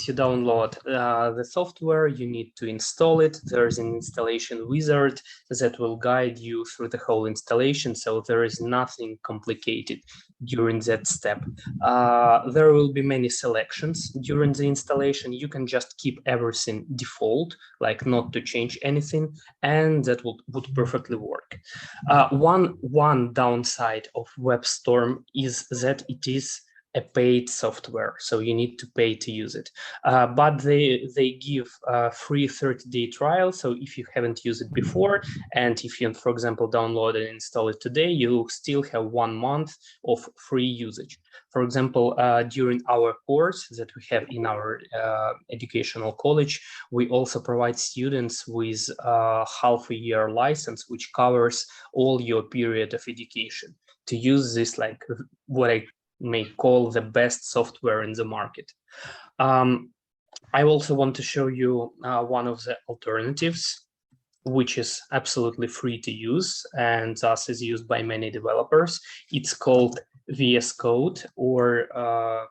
to download the software, you need to install it. There's an installation wizard that will guide you through the whole installation, so there is nothing complicated during that step. There will be many selections during the installation. You can just keep everything default, like not to change anything, and that would perfectly work. One downside of WebStorm is that it is a paid software, so you need to pay to use it. But they give a free 30-day trial. So if you haven't used it before, and if you, for example, download and install it today, you still have 1 month of free usage. For example, during our course that we have in our educational college, we also provide students with a half-a-year license, which covers all your period of education, to use this, like what I may call the best software in the market. I also want to show you one of the alternatives, which is absolutely free to use and thus is used by many developers. It's called VS Code, or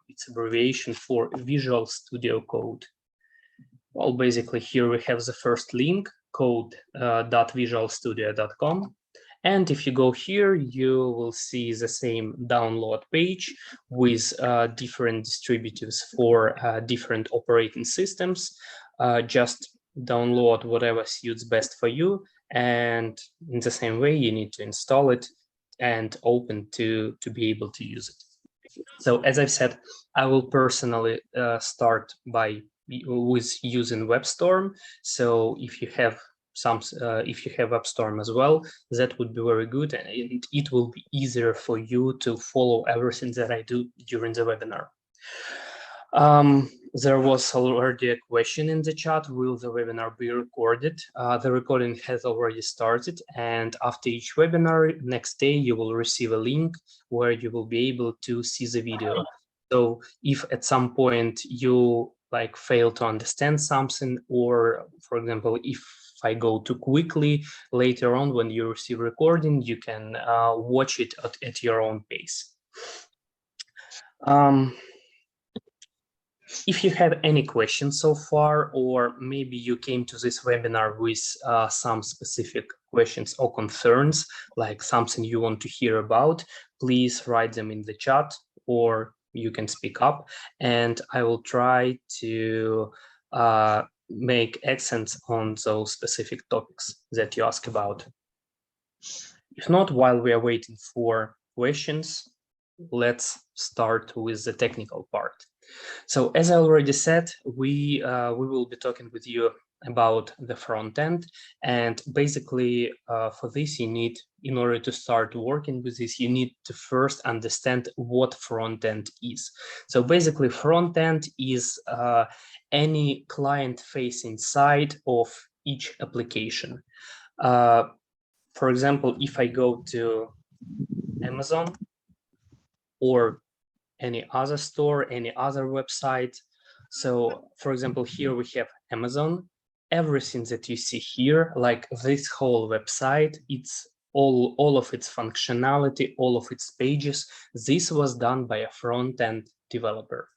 it's abbreviation for Visual Studio Code. Well, basically here we have the first link, code.visualstudio.com. And if you go here, you will see the same download page with different distributives for different operating systems. Just download whatever suits best for you. And in the same way, you need to install it and open to be able to use it. So as I've said, I will personally start with using WebStorm. So if you have if you have WebStorm as well, that would be very good, and it will be easier for you to follow everything that I do during the webinar. There was already a question in the chat: will the webinar be recorded? The recording has already started, and after each webinar, next day you will receive a link where you will be able to see the video. So if at some point you fail to understand something, or for example, if I go too quickly, later on when you receive recording, you can watch it at your own pace. If you have any questions so far, or maybe you came to this webinar with some specific questions or concerns, like something you want to hear about, please write them in the chat, or you can speak up, and I will try to make accents on those specific topics that you ask about. If not, while we are waiting for questions, let's start with the technical part. So as I already said, we will be talking with you about the front end, and basically for this you need, in order to start working with this, you need to first understand what front end is. So basically front end is any client-facing side of each application. For example, if I go to Amazon or any other store, any other website. So for example, here we have Amazon. Everything that you see here, like this whole website, it's all of its functionality, all of its pages, this was done by a front-end developer.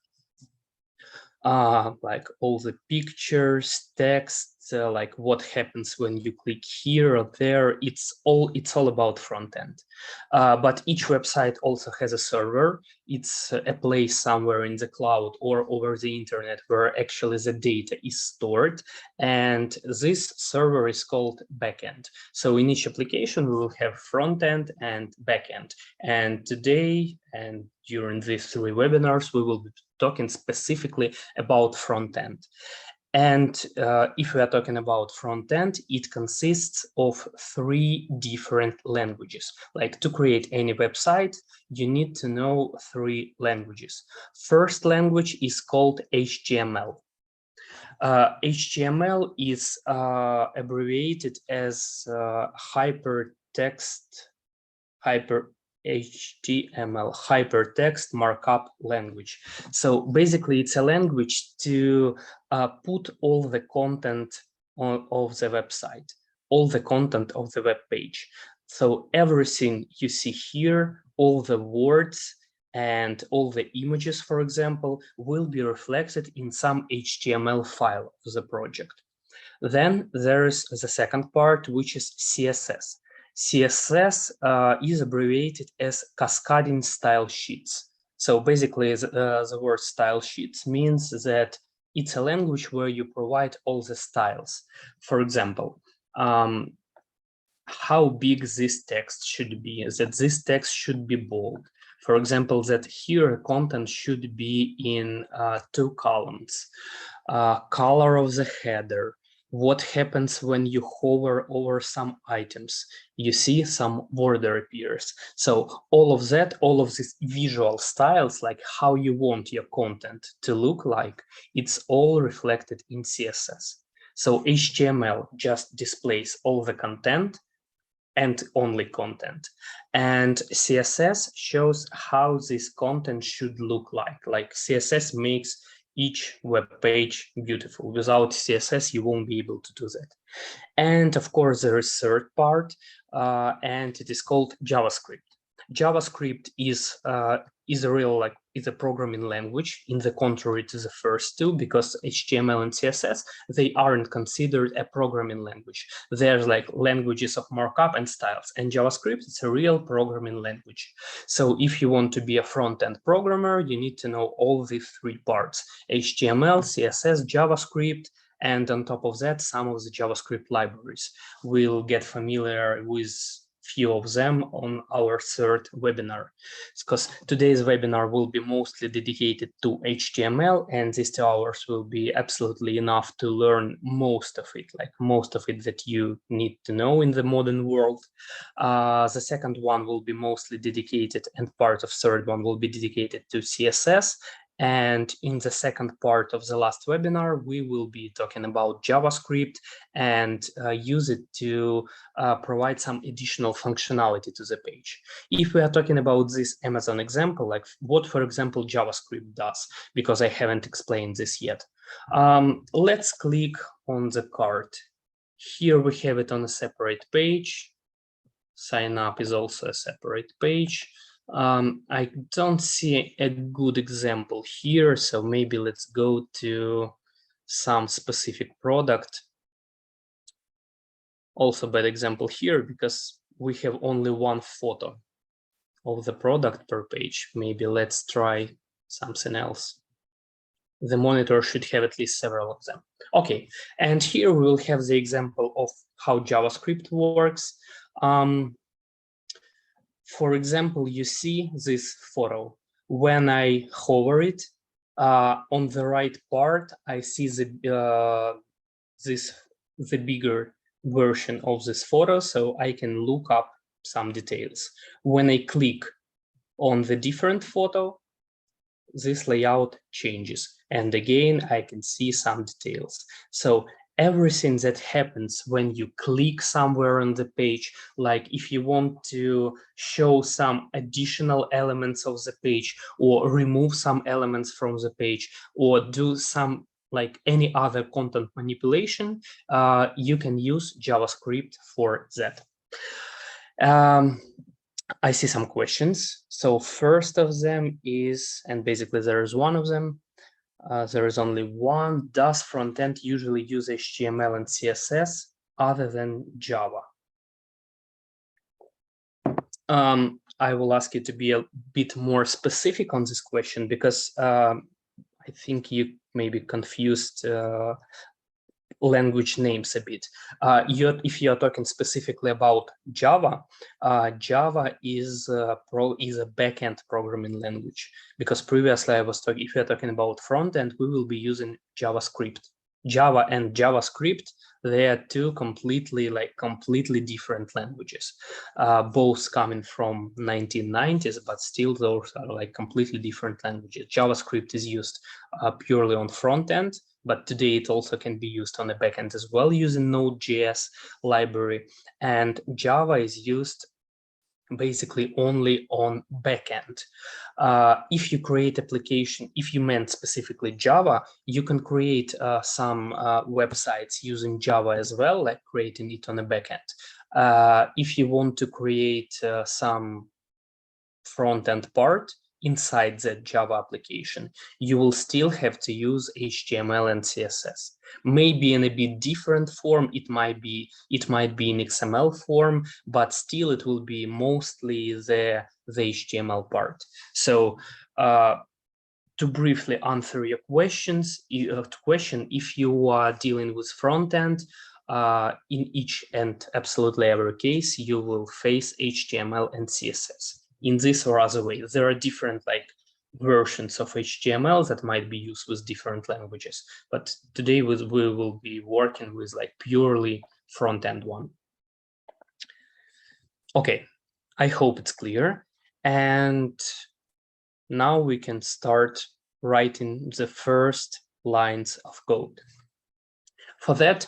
Like all the pictures, text, like what happens when you click here or there, it's all about front end. But each website also has a server. It's a place somewhere in the cloud or over the internet where actually the data is stored, and this server is called backend. So in each application we will have front end and backend, and today and during these 3 webinars we will be talking specifically about front end. And if we are talking about front end, it consists of 3 different languages. Like to create any website, you need to know 3 languages. First language is called HTML. HTML is abbreviated as HTML, hypertext markup language. So basically it's a language to put all the content of the website, all the content of the web page. So everything you see here, all the words, and all the images, for example, will be reflected in some HTML file of the project. Then there is the second part, which is CSS. CSS is abbreviated as cascading style sheets. So basically, the word style sheets means that it's a language where you provide all the styles. For example, how big this text should be, that this text should be bold. For example, that here content should be in 2 columns, color of the header, what happens when you hover over some items, you see some border appears. So all of that, all of these visual styles, like how you want your content to look like, it's all reflected in CSS. So HTML just displays all the content and only content, and CSS shows how this content should look like. Like CSS makes each web page beautiful. Without CSS, you won't be able to do that. And of course, there is third part, and it is called JavaScript. JavaScript is a programming language, in the contrary to the first two, because HTML and CSS, they aren't considered a programming language. There's like languages of markup and styles, and JavaScript is a real programming language. So if you want to be a front-end programmer, you need to know all these 3 parts: HTML, CSS, JavaScript, and on top of that, some of the JavaScript libraries. We'll get familiar with few of them on our third webinar, because today's webinar will be mostly dedicated to HTML, and these 2 hours will be absolutely enough to learn most of it, like most of it that you need to know in the modern world. The second one will be mostly dedicated, and part of third one will be dedicated to CSS. And in the second part of the last webinar, we will be talking about JavaScript and use it to provide some additional functionality to the page. If we are talking about this Amazon example, like what, for example, JavaScript does, because I haven't explained this yet. Let's click on the cart. Here we have it on a separate page. Sign up is also a separate page. I don't see a good example here, so maybe let's go to some specific product. Also bad example here, because we have only one photo of the product per page. Maybe let's try something else. The monitor should have at least several of them. Okay, and here we will have the example of how JavaScript works. For example, you see this photo. When I hover it, on the right part, I see the bigger version of this photo, so I can look up some details. When I click on the different photo, this layout changes, and again, I can see some details. So everything that happens when you click somewhere on the page, like if you want to show some additional elements of the page, or remove some elements from the page, or do some like any other content manipulation, you can use JavaScript for that. I see some questions. So first of them is, and basically there is one of them, there is only one. Does frontend usually use HTML and CSS other than Java? I will ask you to be a bit more specific on this question, because I think you may be confused language names a bit. If you're talking specifically about Java, Java is a backend programming language, because previously I was talking, if you're talking about front end, we will be using JavaScript. Java and JavaScript, they are 2 completely different languages, both coming from 1990s, but still those are like completely different languages. JavaScript is used purely on front end, but today it also can be used on the backend as well using Node.js library, and Java is used basically only on backend. If you create application, if you meant specifically Java, you can create some websites using Java as well, like creating it on a backend. If you want to create some front-end part, inside that Java application, you will still have to use HTML and CSS. Maybe in a bit different form, it might be in XML form, but still it will be mostly the HTML part. So to briefly answer your questions, if you are dealing with front end, in each and absolutely every case, you will face HTML and CSS in this or other way. There are different versions of HTML that might be used with different languages, but today we will be working with purely front end one. Okay, I hope it's clear. And now we can start writing the first lines of code. For that,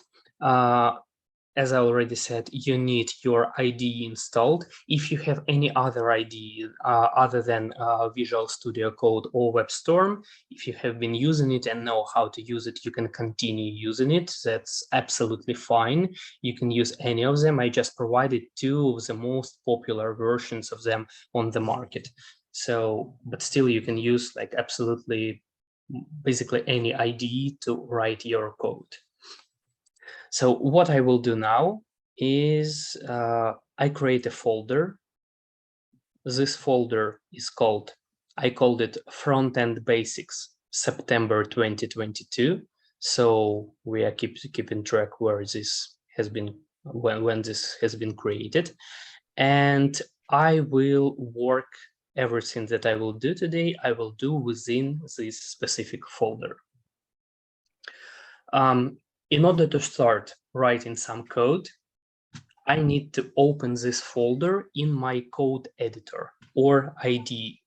as I already said, you need your IDE installed. If you have any other IDE other than Visual Studio Code or WebStorm, if you have been using it and know how to use it, you can continue using it. That's absolutely fine. You can use any of them. I just provided 2 of the most popular versions of them on the market. So, but still you can use absolutely basically any IDE to write your code. So what I will do now is I create a folder. This folder is I called it Front-End Basics September 2022. So we are keeping track where this has been, when this has been created. And I will work everything that I will do today, I will do within this specific folder. In order to start writing some code, I need to open this folder in my code editor or IDE.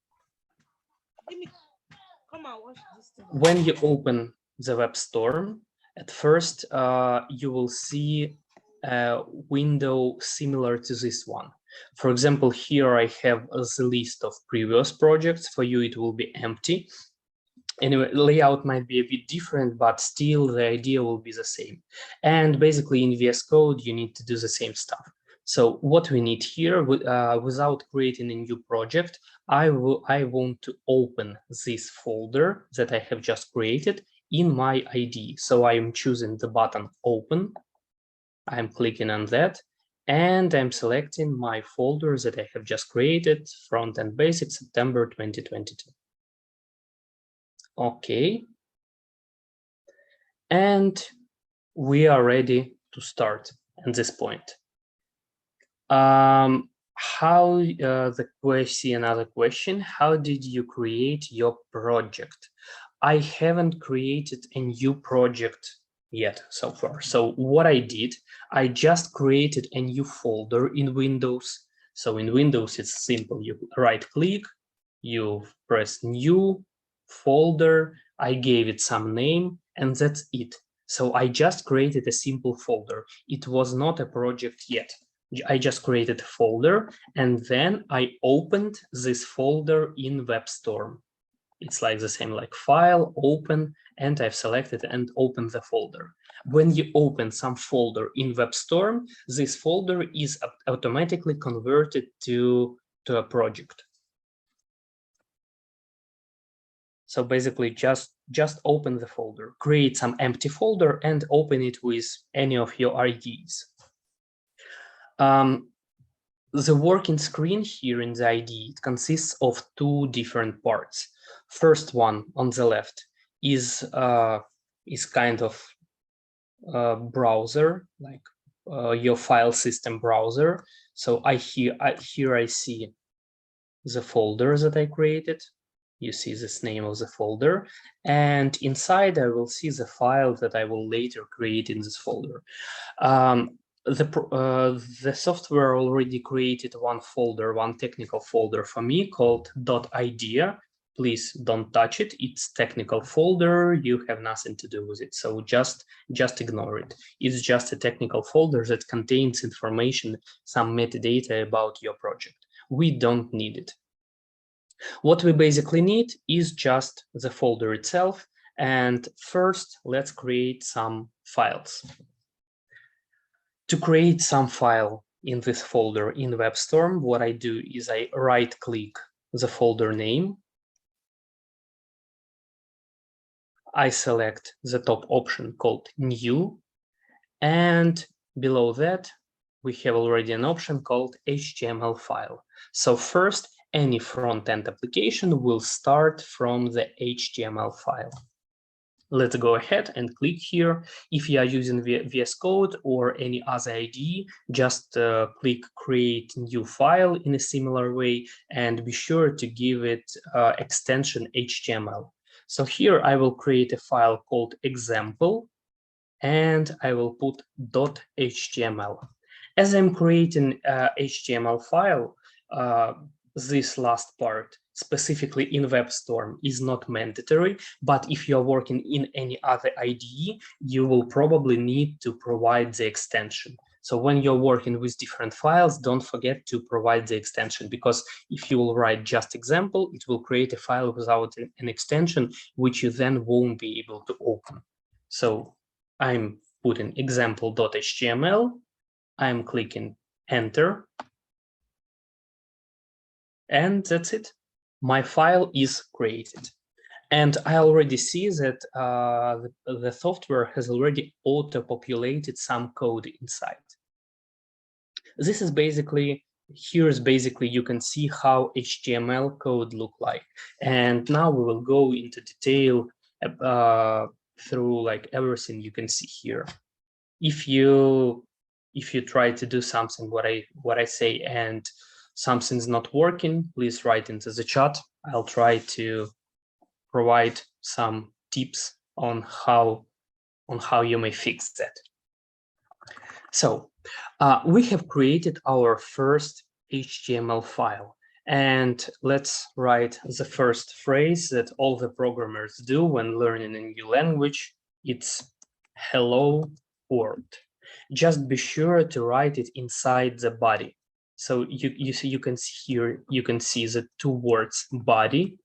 When you open the WebStorm, at first you will see a window similar to this one. For example, here I have the list of previous projects. For you, it will be empty. Anyway, layout might be a bit different, but still the idea will be the same. And basically in VS Code, you need to do the same stuff. So what we need here, without creating a new project, I want to open this folder that I have just created in my IDE. So I am choosing the button Open. I'm clicking on that, and I'm selecting my folder that I have just created, Front-End Basics, September 2022. Okay. And we are ready to start at this point. Another question, how did you create your project? I haven't created a new project yet so far. So what I did, I just created a new folder in Windows. So in Windows, it's simple. You right click, you press new folder, I gave it some name, and that's it. So I just created a simple folder. It was not a project yet. I just created a folder, and then I opened this folder in WebStorm. It's like the same, like File, Open, and I've selected and opened the folder. When you open some folder in WebStorm, this folder is automatically converted to a project. So basically just open the folder, create some empty folder and open it with any of your IDs. The working screen here in the IDE, it consists of 2 different parts. First one on the left is kind of browser, like your file system browser. So here I see the folder that I created. You see this name of the folder, and inside I will see the file that I will later create in this folder. The software already created one technical folder for me called .idea. Please don't touch it. It's technical folder. You have nothing to do with it. So just ignore it. It's just a technical folder that contains information, some metadata about your project. We don't need it. What we basically need is just the folder itself. And first, let's create some files. To create some file in this folder in WebStorm, what I do is I right-click the folder name. I select the top option called New, and below that, we have already an option called HTML file. So first, any front-end application will start from the HTML file. Let's go ahead and click here. If you are using VS Code or any other IDE, just click Create New File in a similar way, and be sure to give it extension HTML. So here I will create a file called example, and I will put .html. As I'm creating a HTML file, this last part, specifically in WebStorm, is not mandatory, but if you're working in any other IDE, you will probably need to provide the extension. So when you're working with different files, don't forget to provide the extension, because if you will write just example, it will create a file without an extension, which you then won't be able to open. So I'm putting example.html, I'm clicking enter, and that's it. My file is created. And I already see that the software has already auto-populated some code inside. This is basically, here's basically, you can see how HTML code look like. And now we will go into detail through like everything you can see here. If you try to do something what I say and something's not working, please write into the chat. I'll try to provide some tips on how you may fix that. So we have created our first HTML file, and let's write the first phrase that all the programmers do when learning a new language. It's hello world. Just be sure to write it inside the body. So you can see here, you can see the two words body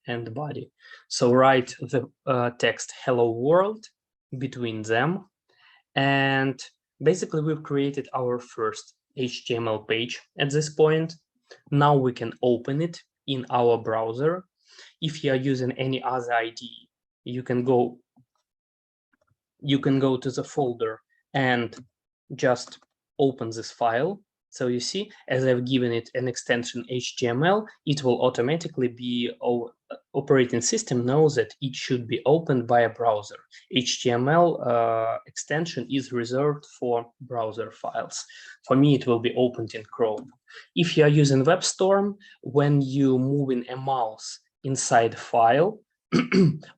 and body. So write the text hello world between them, and basically we've created our first HTML page at this point. Now we can open it in our browser. If you are using any other IDE, you can go to the folder and just open this file. So you see, as I've given it an extension HTML, it will automatically be, operating system knows that it should be opened by a browser. HTML extension is reserved for browser files. For me, it will be opened in Chrome. If you are using WebStorm, when you moving a mouse inside a file,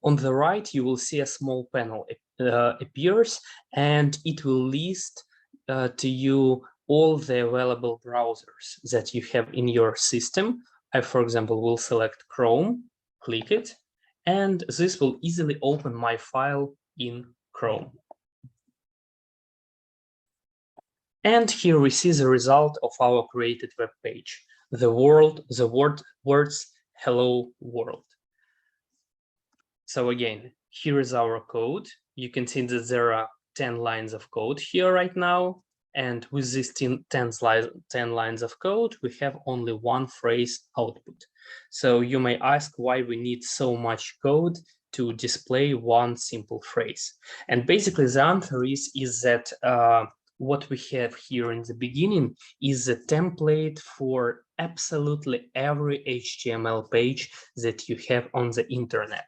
on the right, you will see a small panel appears, and it will list to you all the available browsers that you have in your system. I, for example, will select Chrome, click it, and this will easily open my file in Chrome. And here we see the result of our created web page. The words hello world. So again, here is our code. You can see that there are 10 lines of code here right now. And with these 10 lines of code, we have only one phrase output. So you may ask why we need so much code to display one simple phrase. And basically the answer is that what we have here in the beginning is a template for absolutely every HTML page that you have on the internet.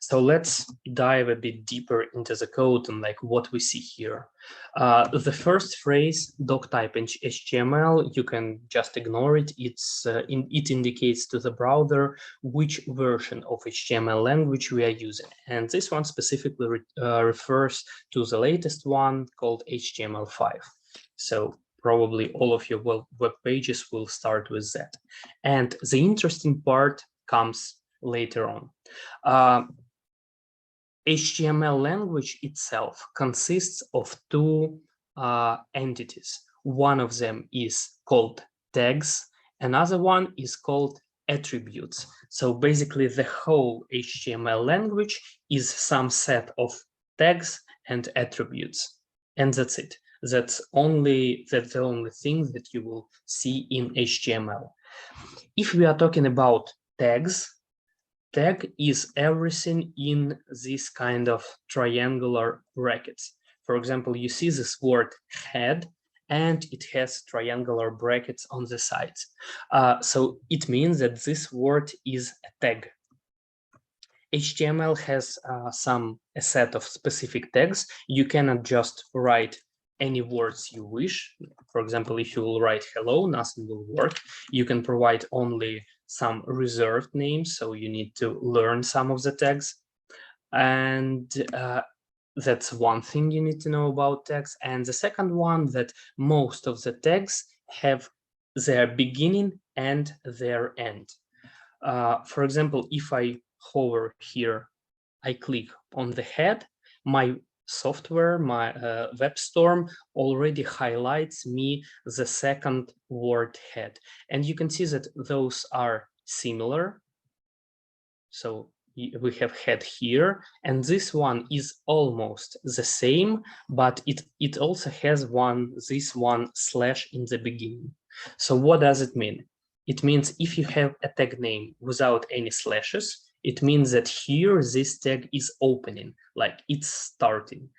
So let's dive a bit deeper into the code and like what we see here. The first phrase, doctype HTML, you can just ignore it. It indicates to the browser which version of HTML language we are using. And this one specifically refers to the latest one called HTML5. So probably all of your web pages will start with that. And the interesting part comes later on. HTML language itself consists of two entities. One of them is called tags, another one is called attributes. So basically the whole HTML language is some set of tags and attributes. And that's it. That's the only thing that you will see in HTML. If we are talking about tags, Tag is everything in this kind of triangular brackets. For example, you see this word head, and it has triangular brackets on the sides. So it means that this word is a tag. HTML has a set of specific tags. You cannot just write any words you wish. For example, if you will write hello, nothing will work. You can provide only some reserved names, so you need to learn some of the tags. And that's one thing you need to know about tags. And the second one, that most of the tags have their beginning and their end. For example, if I hover here, I click on the head, my software, my WebStorm already highlights me the second word head. And you can see that those are similar. So we have head here, and this one is almost the same, but it also has this one slash in the beginning. So what does it mean? It means if you have a tag name without any slashes, it means that here this tag is opening, like it's starting.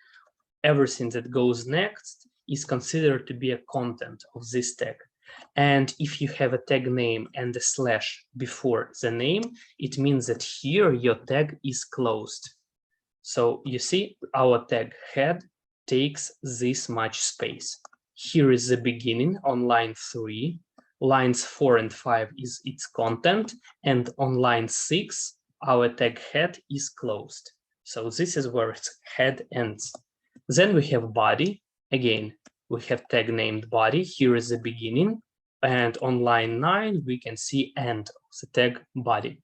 Everything that goes next is considered to be a content of this tag. And if you have a tag name and a slash before the name, it means that here your tag is closed. So you see, our tag head takes this much space. Here is the beginning on line 3. Lines 4 and 5 is its content. And on line 6, our tag head is closed. So this is where its head ends. Then we have body. Again, we have tag named body. Here is the beginning. And on line 9, we can see end of the tag body.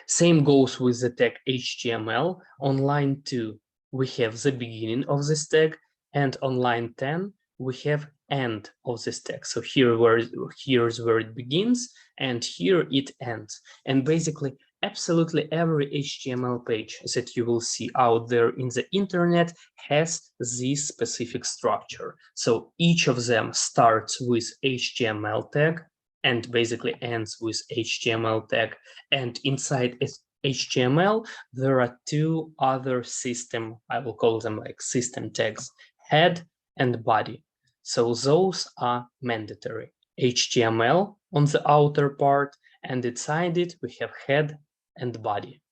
Same goes with the tag HTML. On line 2, we have the beginning of this tag. And on line 10, we have end of this tag. So here's where it begins, and here it ends. And basically, absolutely every HTML page that you will see out there in the internet has this specific structure. So each of them starts with HTML tag and basically ends with HTML tag. And inside HTML, there are two other system, I will call them like system tags, head and body. So those are mandatory. HTML on the outer part, and inside it we have head and body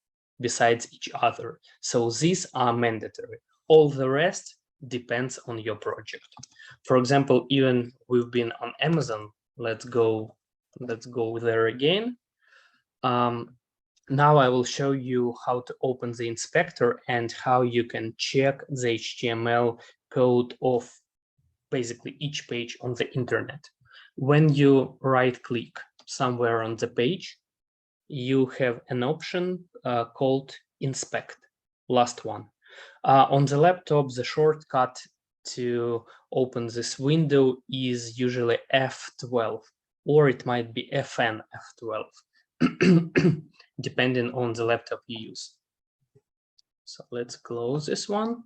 besides each other. So these are mandatory. All the rest depends on your project. For example, even we've been on Amazon. Let's go there again. Now I will show you how to open the inspector and how you can check the HTML code of basically each page on the internet. When you right-click somewhere on the page, you have an option called inspect, last one. On the laptop, the shortcut to open this window is usually F12, or it might be FN F12, depending on the laptop you use. So let's close this one.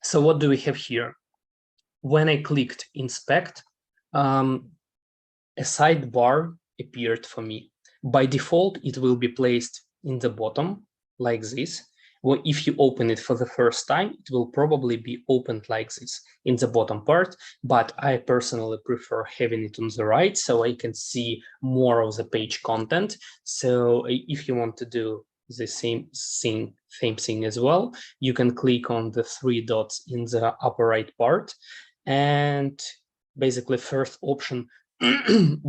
So what do we have here? When I clicked inspect, a sidebar appeared for me. By default, it will be placed in the bottom like this. Well, if you open it for the first time, it will probably be opened like this in the bottom part, but I personally prefer having it on the right so I can see more of the page content. So if you want to do the same thing as well, you can click on the 3 dots in the upper right part, and basically first option,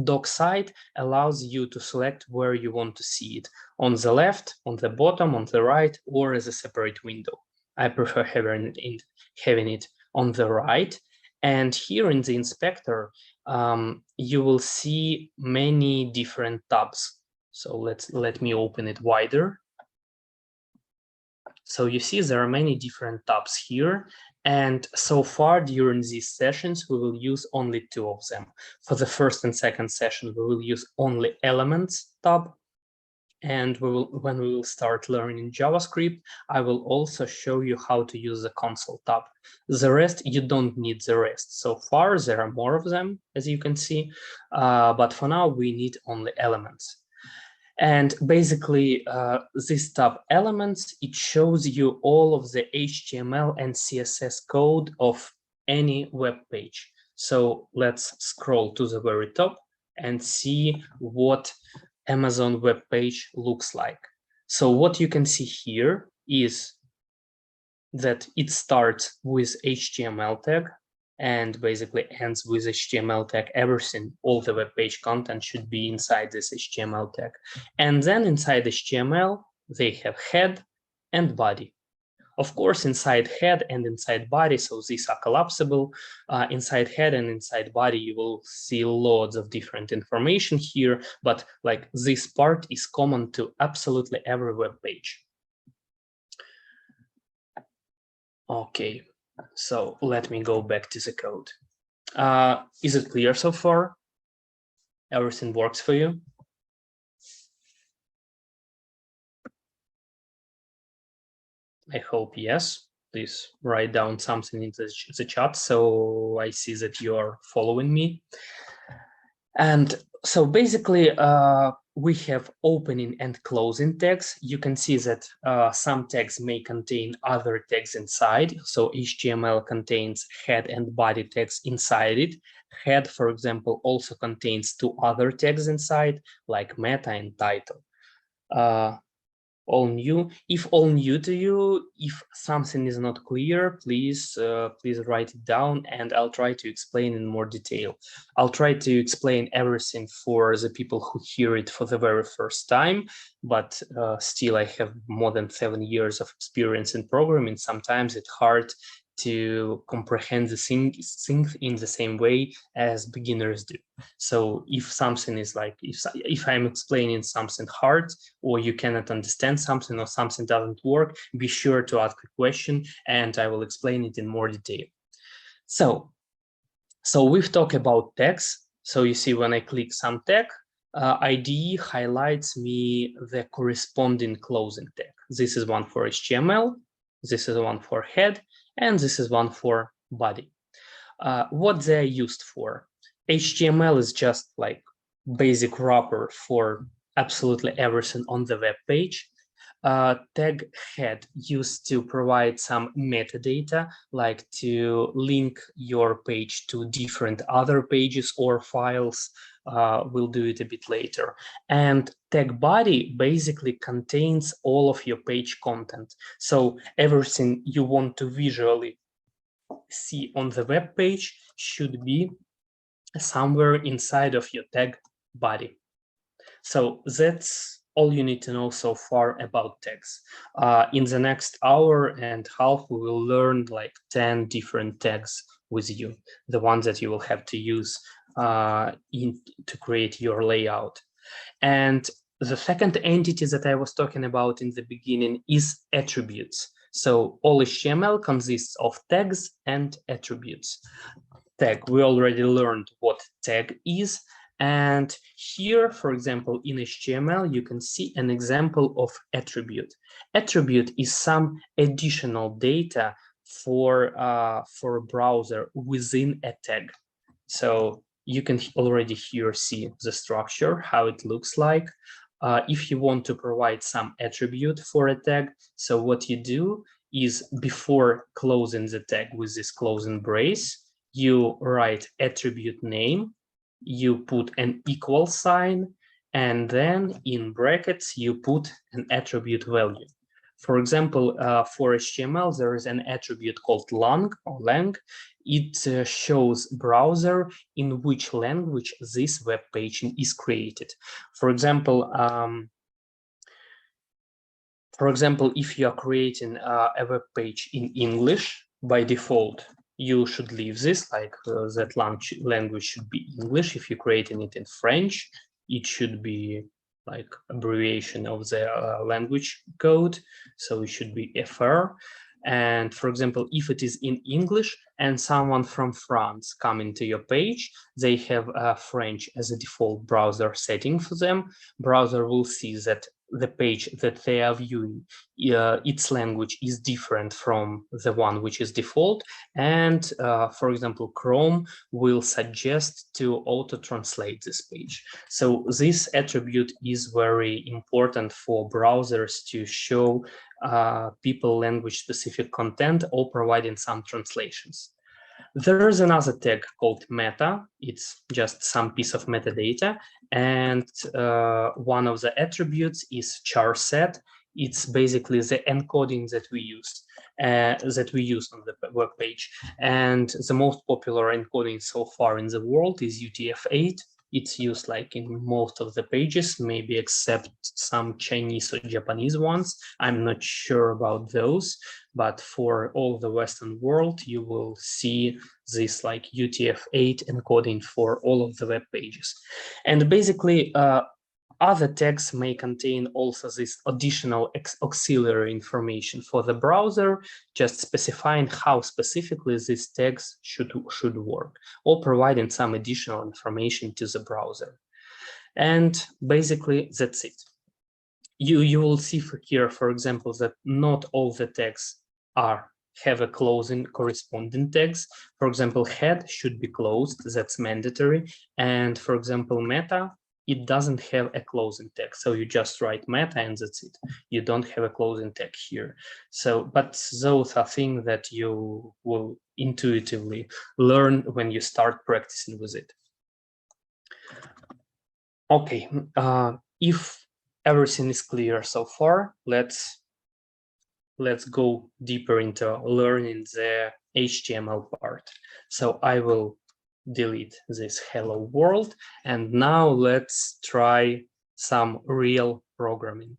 dock side, allows you to select where you want to see it, on the left, on the bottom, on the right, or as a separate window. I prefer having it on the right. And here in the inspector, you will see many different tabs. So let me open it wider. So you see there are many different tabs here. And so far during these sessions, we will use only 2 of them. For the first and second session, we will use only Elements tab. And when we will start learning JavaScript, I will also show you how to use the console tab. The rest, you don't need the rest. So far, there are more of them, as you can see, but for now, we need only elements. And basically, this tab elements, it shows you all of the HTML and CSS code of any web page. So let's scroll to the very top and see what Amazon web page looks like. So what you can see here is that it starts with HTML tag and basically ends with HTML tag. Everything, all the web page content should be inside this HTML tag. And then inside HTML, they have head and body. Of course, inside head and inside body, so these are collapsible. Inside head and inside body, you will see loads of different information here, but like this part is common to absolutely every web page. Okay, so let me go back to the code. Is it clear so far? Everything works for you? I hope yes. Please write down something in the chat so I see that you are following me. And so basically, we have opening and closing tags. You can see that some tags may contain other tags inside. So HTML contains head and body tags inside it. Head, for example, also contains two other tags inside, like meta and title. All new. If all new to you, if something is not clear, please write it down and I'll try to explain in more detail. I'll try to explain everything for the people who hear it for the very first time, but still I have more than 7 years of experience in programming. Sometimes it's hard to comprehend the things in the same way as beginners do. So if something is like, if I'm explaining something hard or you cannot understand something or something doesn't work, be sure to ask a question and I will explain it in more detail. So we've talked about tags. So you see when I click some tag, IDE highlights me the corresponding closing tag. This is one for HTML, this is one for head, and this is one for body. What they're used for. HTML is just like basic wrapper for absolutely everything on the web page. Tag head used to provide some metadata, like to link your page to different other pages or files. We'll do it a bit later. And tag body basically contains all of your page content. So everything you want to visually see on the web page should be somewhere inside of your tag body. So that's all you need to know so far about tags. In the next hour and a half, we will learn like 10 different tags with you, the ones that you will have to use to create your layout. And the second entity that I was talking about in the beginning is attributes. So all HTML consists of tags and attributes. Tag, we already learned what tag is. And here, for example, in HTML, you can see an example of attribute. Attribute is some additional data for a browser within a tag. So you can already here see the structure, how it looks like. If you want to provide some attribute for a tag, so what you do is before closing the tag with this closing brace, you write attribute name, you put an equal sign, and then in brackets, you put an attribute value. For example, for HTML, there is an attribute called lang or lang. It shows browser in which language this web page is created. For example, if you are creating a web page in English, by default, you should leave this, like that language should be English. If you're creating it in French, it should be like abbreviation of the language code. So it should be FR. And for example, if it is in English and someone from France coming to your page, they have French as a default browser setting for them. Browser will see that the page that they are viewing, its language is different from the one which is default. And for example, Chrome will suggest to auto-translate this page. So this attribute is very important for browsers to show people language-specific content or providing some translations. There is another tag called meta. It's just some piece of metadata. And one of the attributes is char set. It's basically the encoding that we use on the web page. And the most popular encoding so far in the world is UTF-8. It's used like in most of the pages, maybe except some Chinese or Japanese ones. I'm not sure about those, but for all the Western world, you will see this like UTF-8 encoding for all of the web pages. And basically, other tags may contain also this additional auxiliary information for the browser, just specifying how specifically these tags should work, or providing some additional information to the browser. And basically, that's it. You will see here, for example, that not all the tags have a closing corresponding tags. For example, head should be closed, that's mandatory. And for example, meta, it doesn't have a closing tag. So you just write meta and that's it. You don't have a closing tag here. So, but those are things that you will intuitively learn when you start practicing with it. Okay, if everything is clear so far, let's go deeper into learning the HTML part. So I will delete this hello world, and now let's try some real programming.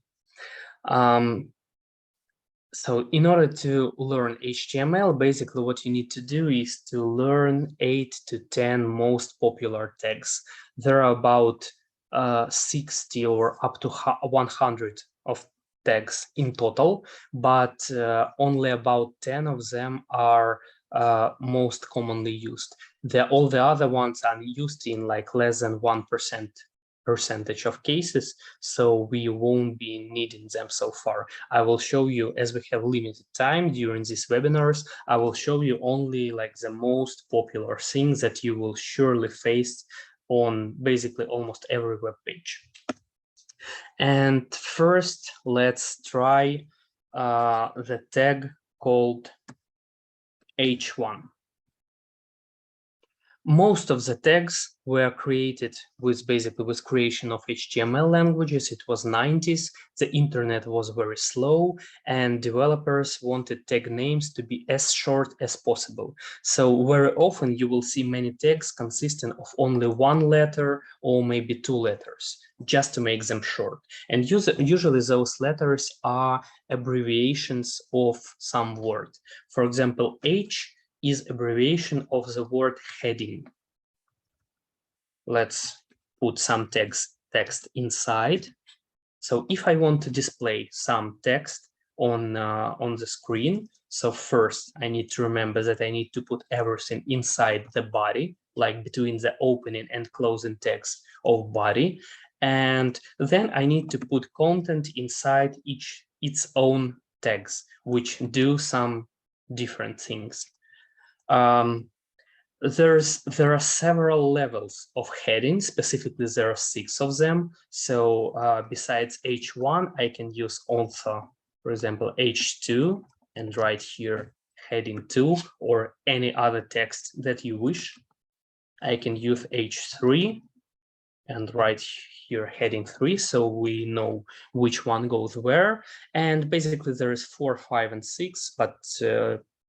So in order to learn HTML, basically what you need to do is to learn 8 to 10 most popular tags. There are about 60 or up to 100 of tags in total, but only about 10 of them are most commonly used. All the other ones are used in like less than 1% of cases, so we won't be needing them so far. I will show you, as we have limited time during these webinars, I will show you only like the most popular things that you will surely face on basically almost every web page. And first, let's try the tag called H1. Most of the tags were created with creation of HTML languages. It was 90s. The internet was very slow, and developers wanted tag names to be as short as possible. So very often you will see many tags consisting of only one letter or maybe two letters, just to make them short. And usually those letters are abbreviations of some word. For example, H is abbreviation of the word heading. Let's put some text inside. So if I want to display some text on the screen, so first I need to remember that I need to put everything inside the body, like between the opening and closing text of body. And then I need to put content inside its own tags, which do some different things. There are several levels of headings. Specifically, there are 6 of them. So besides H1, I can use also, for example, H2 and write here heading 2 or any other text that you wish. I can use H3 and write here heading 3, so we know which one goes where. And basically there is 4, 5, and 6, but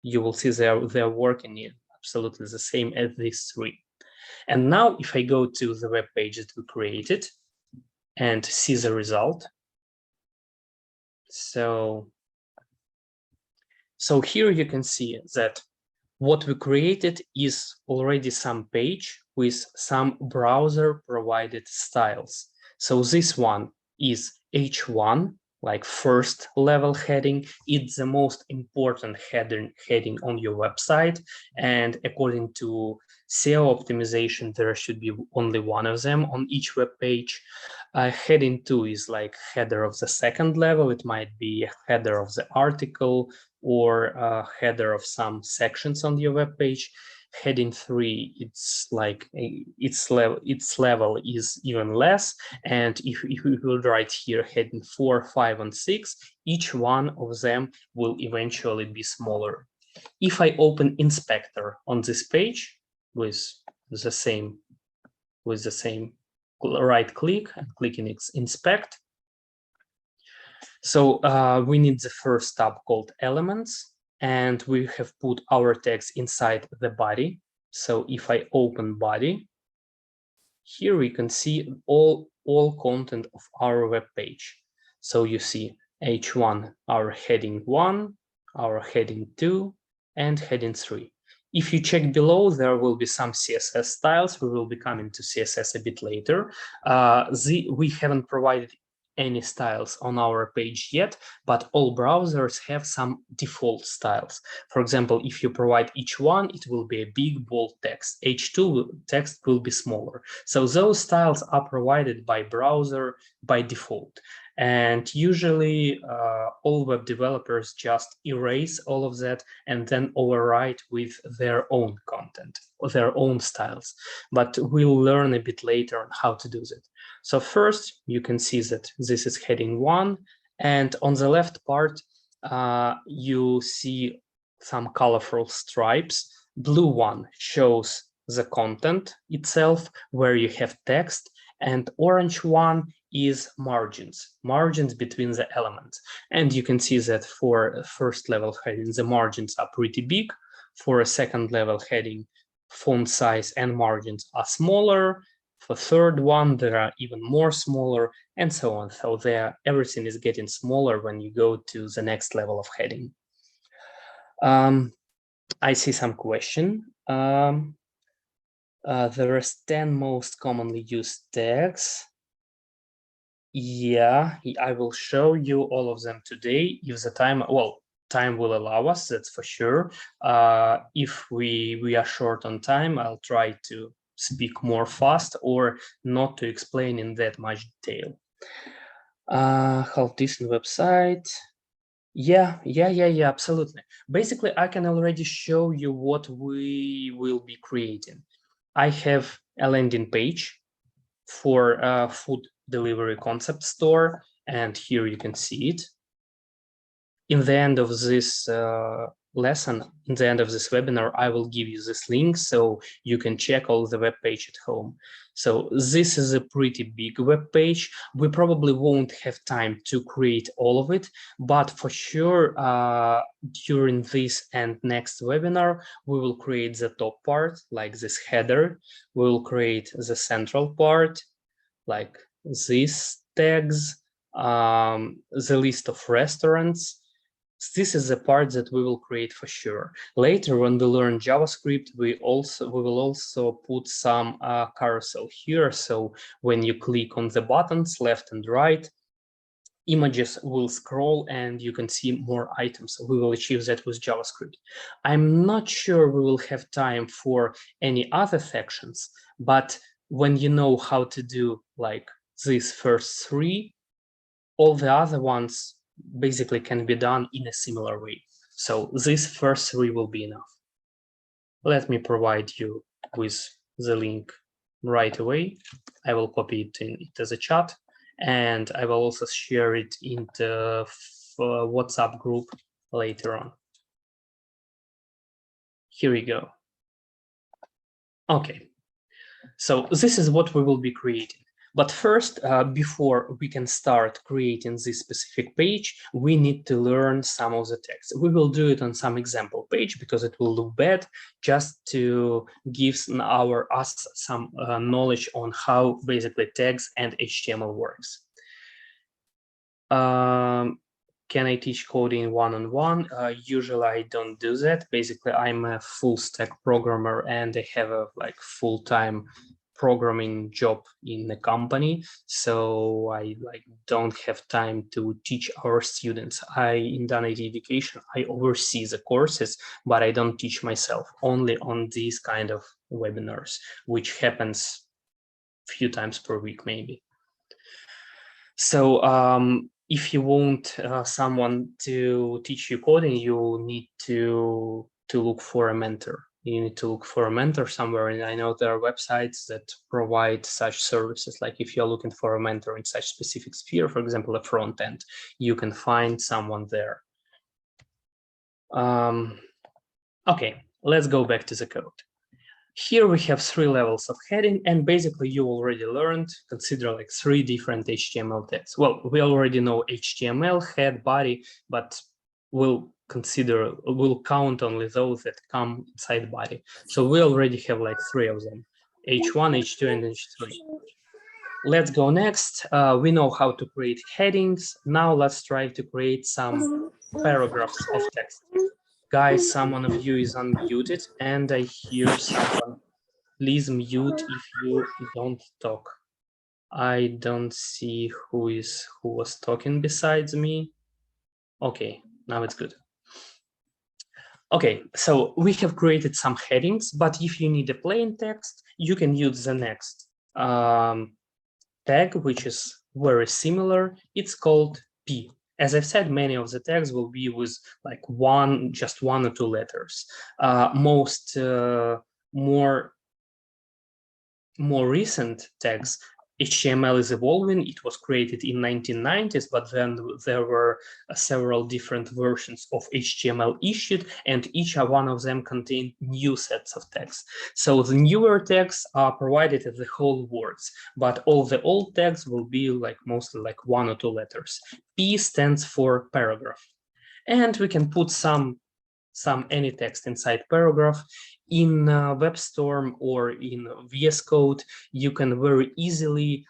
you will see they're working in absolutely the same as these 3. And now if I go to the web page that we created and see the result, so here you can see that what we created is already some page with some browser provided styles. So this one is H1, like first level heading. It's the most important heading on your website. And according to SEO optimization, there should be only one of them on each web page. Heading 2 is like header of the second level. It might be a header of the article or a header of some sections on your web page. Heading 3, it's like its level is even less. And if we will write here heading 4, 5, and 6, each one of them will eventually be smaller. If I open inspector on this page with the same right click and clicking inspect, so we need the first tab called elements, and we have put our text inside the body. So if I open body, here we can see all content of our web page. So you see H1, our heading 1, our heading 2, and heading 3. If you check below, there will be some CSS styles. We will be coming to CSS a bit later. We haven't provided any styles on our page yet, but all browsers have some default styles. For example, if you provide each one, it will be a big bold text. H2 text will be smaller. So those styles are provided by browser by default. And usually all web developers just erase all of that and then overwrite with their own content or their own styles. But we'll learn a bit later on how to do that. So first, you can see that this is heading 1. And on the left part, you see some colorful stripes. Blue one shows the content itself, where you have text, and orange one is margins between the elements. And you can see that for first level heading, the margins are pretty big. For a second level heading, font size and margins are smaller. For third one, there are even more smaller, and so on. So everything is getting smaller when you go to the next level of heading. I see some question. There are 10 most commonly used tags. Yeah, I will show you all of them today if the time will allow us, that's for sure. If we are short on time, I'll try to speak more fast or not to explain in that much detail. How decent website. Yeah, absolutely. Basically, I can already show you what we will be creating. I have a landing page for food delivery concept store, and here you can see it. In the end of this lesson, in the end of this webinar, I will give you this link so you can check all the web page at home. So this is a pretty big web page. We probably won't have time to create all of it, but for sure, during this and next webinar, we will create the top part, like this header. We will create the central part, like these tags, the list of restaurants. This is the part that we will create for sure. Later, when we learn JavaScript, we will also put some carousel here. So when you click on the buttons left and right, images will scroll and you can see more items. We will achieve that with JavaScript. I'm not sure we will have time for any other sections, but when you know how to do like these first 3, all the other ones basically can be done in a similar way. So these first 3 will be enough. Let me provide you with the link right away. I will copy it into the chat, and I will also share it in the WhatsApp group later on. Here we go. Okay, so this is what we will be creating. But first, before we can start creating this specific page, we need to learn some of the text. We will do it on some example page because it will look bad, just to give us some knowledge on how basically tags and HTML works. Can I teach coding one-on-one? Usually I don't do that. Basically, I'm a full stack programmer and I have a full-time programming job in the company, so I don't have time to teach our students. In done IT education, I oversee the courses, but I don't teach myself, only on these kind of webinars, which happens a few times per week maybe. So if you want someone to teach you coding, you need to look for a mentor. You need to look for a mentor somewhere, and I know there are websites that provide such services. Like if you're looking for a mentor in such specific sphere, for example, a front end, you can find someone there. Okay, let's go back to the code. Here we have 3 levels of heading, and basically you already learned, consider like 3 different HTML tags. Well, we already know HTML, head, body, but we'll count only those that come inside body. So we already have like 3 of them, H1, H2, and H3. Let's go next. We know how to create headings. Now let's try to create some paragraphs of text. Guys, someone of you is unmuted, and I hear someone. Please mute if you don't talk. I don't see who was talking besides me. Okay, now it's good. Okay, so we have created some headings, but if you need a plain text, you can use the next tag, which is very similar. It's called P. As I've said, many of the tags will be with like just 1 or 2 letters. More recent tags, HTML is evolving. It was created in 1990s, but then there were several different versions of HTML issued, and each one of them contained new sets of tags. So the newer tags are provided as the whole words, but all the old tags will be like mostly like 1 or 2 letters. P stands for paragraph, and we can put any text inside paragraph. In WebStorm or in VS Code, you can very easily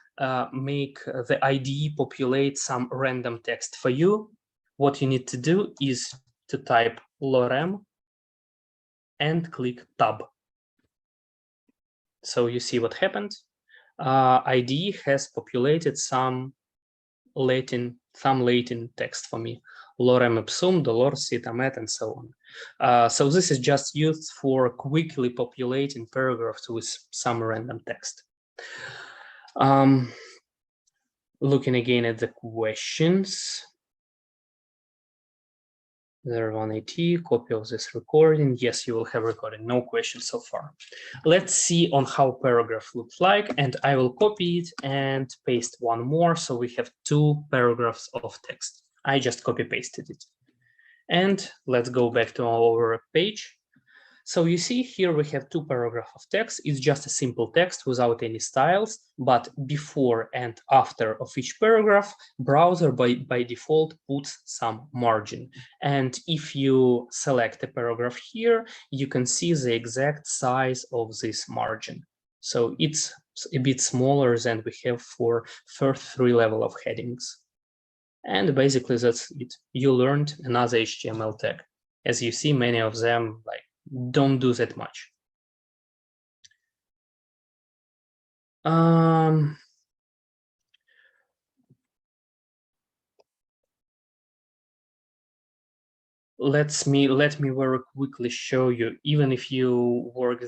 make the IDE populate some random text for you. What you need to do is to type lorem and click tab. So you see what happened. IDE has populated some Latin text for me. Lorem ipsum, dolor sit amet, and so on. So this is just used for quickly populating paragraphs with some random text. Looking again at the questions. 0180, copy of this recording. Yes, you will have recording. No questions so far. Let's see on how paragraph looks like, and I will copy it and paste one more. So we have 2 paragraphs of text. I just copy pasted it. And let's go back to our page. So you see here we have 2 paragraphs of text. It's just a simple text without any styles, but before and after of each paragraph, browser by default puts some margin. And if you select a paragraph here, you can see the exact size of this margin. So it's a bit smaller than we have for first 3 levels of headings. And basically that's it. You learned another HTML tag. As you see, many of them don't do that much. Let me very quickly show you. Even if you work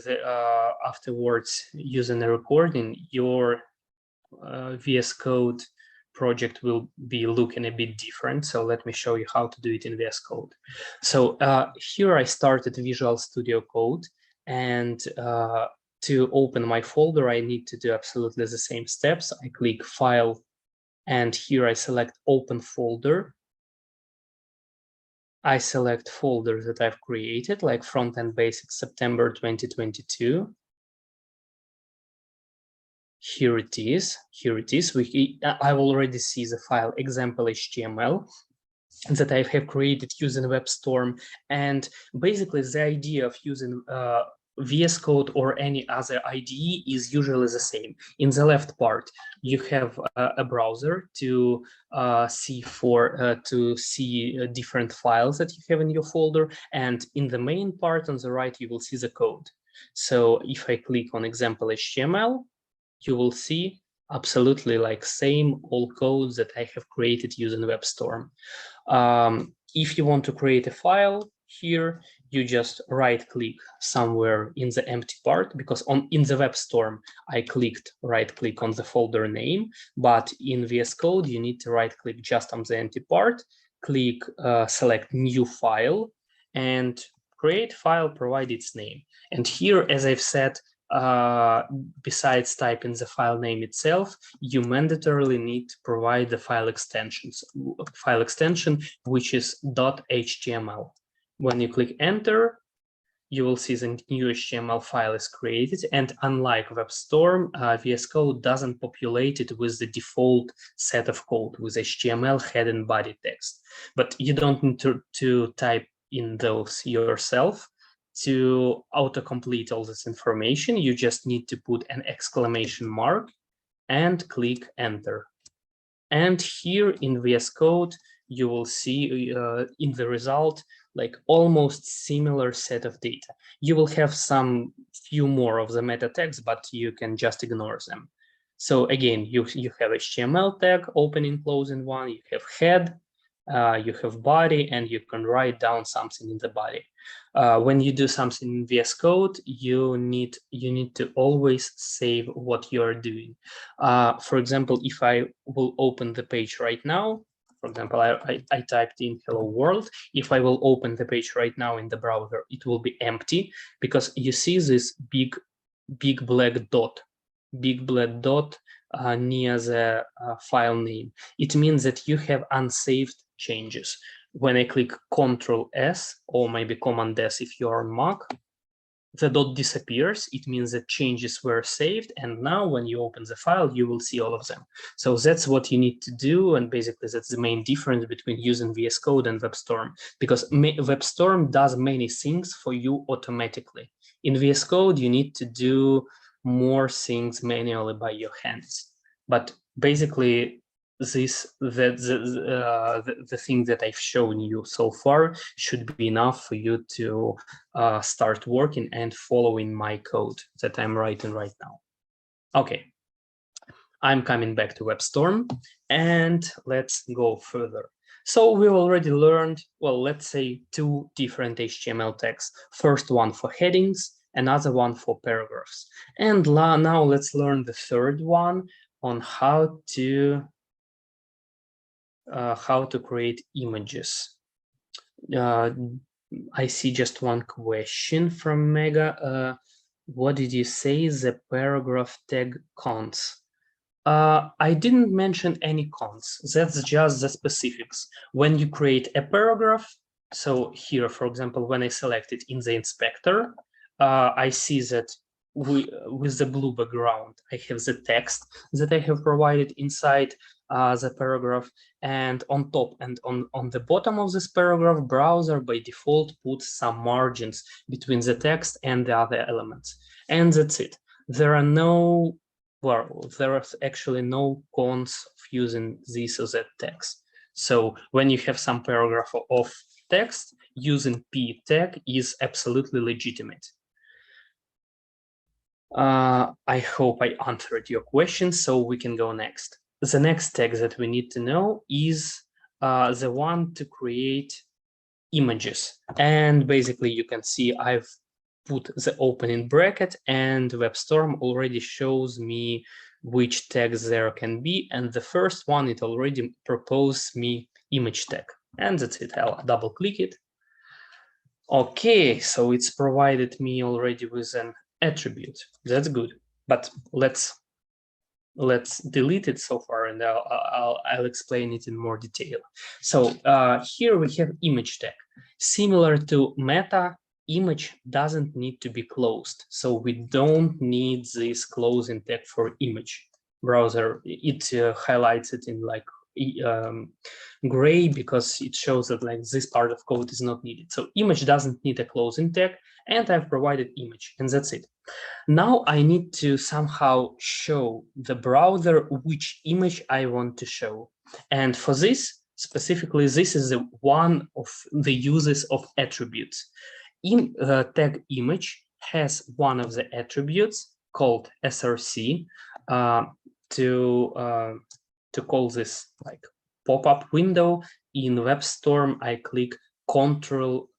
afterwards using a recording, your VS Code project will be looking a bit different. So let me show you how to do it in VS Code. So here I started Visual Studio Code, and to open my folder, I need to do absolutely the same steps. I click File, and here I select Open Folder. I select folder that I've created, like Frontend Basics September 2022. Here it is. I already see the file example HTML that I have created using WebStorm. And basically the idea of using VS Code or any other IDE is usually the same. In the left part, you have a browser to see different files that you have in your folder. And in the main part on the right, you will see the code. So if I click on example HTML, you will see absolutely like same all codes that I have created using WebStorm. If you want to create a file here, you just right click somewhere in the empty part, because in the WebStorm, I clicked right click on the folder name, but in VS Code, you need to right click just on the empty part, click select new file, and create file, provide its name. And here, as I've said, besides typing the file name itself, you mandatorily need to provide the file extension, which is .html. When you click enter, you will see the new HTML file is created. And unlike WebStorm, VS Code doesn't populate it with the default set of code with HTML head and body text. But you don't need to type in those yourself. To autocomplete all this information, you just need to put an exclamation mark and click enter. And here in VS Code, you will see in the result, like almost similar set of data. You will have some few more of the meta tags, but you can just ignore them. So again, you have HTML tag, opening, closing one, you have head, you have body, and you can write down something in the body. When you do something in VS Code, you need to always save what you are doing. For example, if I will open the page right now, for example, I typed in hello world. If I will open the page right now in the browser, it will be empty, because you see this big black dot near the file name. It means that you have unsaved changes. When I click Ctrl S or maybe Command S if you are on Mac, the dot disappears. It means that changes were saved, and now when you open the file, you will see all of them. So that's what you need to do, and basically that's the main difference between using VS Code and WebStorm, because WebStorm does many things for you automatically. In VS Code, you need to do more things manually by your hands. But basically, the thing that I've shown you so far should be enough for you to start working and following my code that I'm writing right now. Okay, I'm coming back to WebStorm, and let's go further. So we already learned, well, let's say 2 different HTML tags. First one for headings, another one for paragraphs. And now let's learn the third one on how to create images. I see just one question from Mega. What did you say the paragraph tag cons? I didn't mention any cons. That's just the specifics. When you create a paragraph, so here, for example, when I select it in the inspector, I see that with the blue background, I have the text that I have provided inside the paragraph, and on top and on the bottom of this paragraph, browser by default puts some margins between the text and the other elements, and that's it. There are actually no cons of using this or that text. So when you have some paragraph of text, using p tag is absolutely legitimate. I hope I answered your question, so we can go next. The next tag that we need to know is the one to create images. And basically you can see I've put the opening bracket, and WebStorm already shows me which tags there can be. And the first one, it already proposed me image tag. And that's it. I'll double click it. Okay, so it's provided me already with an attribute. That's good. But let's delete it so far, and I'll explain it in more detail. So here we have image tag. Similar to meta, image doesn't need to be closed. So we don't need this closing tag for image. Browser, it highlights it in like gray, because it shows that like this part of code is not needed. So image doesn't need a closing tag, and I've provided image, and that's it. Now I need to somehow show the browser which image I want to show. And for this, specifically, this is one of the uses of attributes. In tag image has one of the attributes called src. to call this like pop-up window in WebStorm, I click control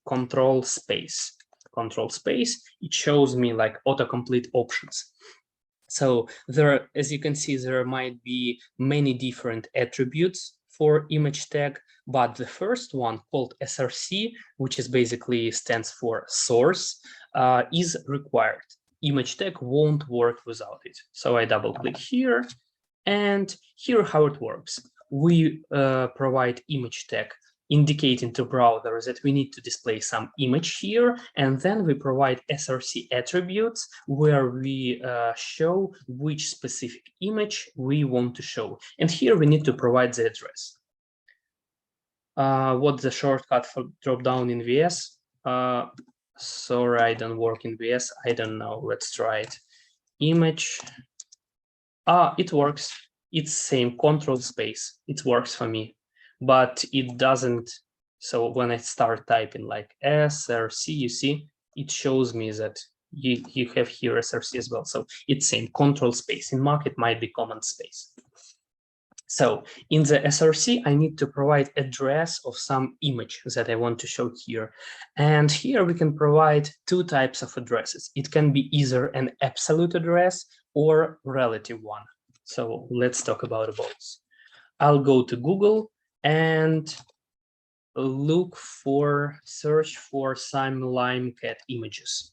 space. Control space, it shows me like autocomplete options. So there, as you can see, there might be many different attributes for image tag, but the first one called SRC, which is basically stands for source, is required. Image tag won't work without it. So I double click here, and here how it works. We provide image tag indicating to browser that we need to display some image here, and then we provide SRC attributes where we show which specific image we want to show. And here we need to provide the address. What's the shortcut for dropdown in VS? Sorry, I don't work in VS. I don't know. Let's try it. Image. It works. It's same control space. It works for me, but it doesn't. So when I start typing like SRC, you see, it shows me that you have here SRC as well. So it's same control space. In Mac, it might be command space. So in the SRC, I need to provide address of some image that I want to show here. And here we can provide two types of addresses. It can be either an absolute address or relative one. So let's talk about both. I'll go to Google and search for some lime cat images.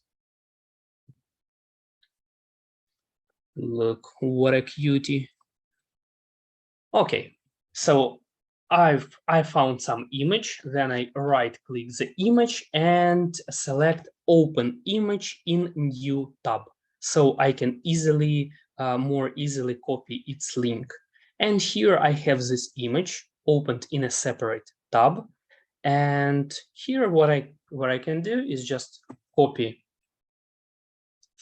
Look, what a cutie. Okay, so I found some image, then I right click the image and select open image in new tab. So I can easily, more easily copy its link. And here I have this image opened in a separate tab. And here what I can do is just copy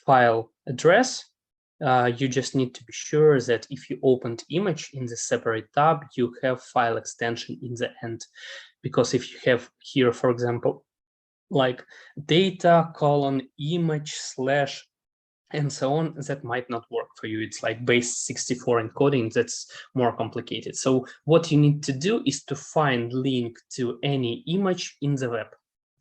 file address. You just need to be sure that if you opened image in the separate tab, you have file extension in the end. Because if you have here, for example, like data : image / and so on, that might not work for you. It's like base64 encoding, that's more complicated. So what you need to do is to find link to any image in the web.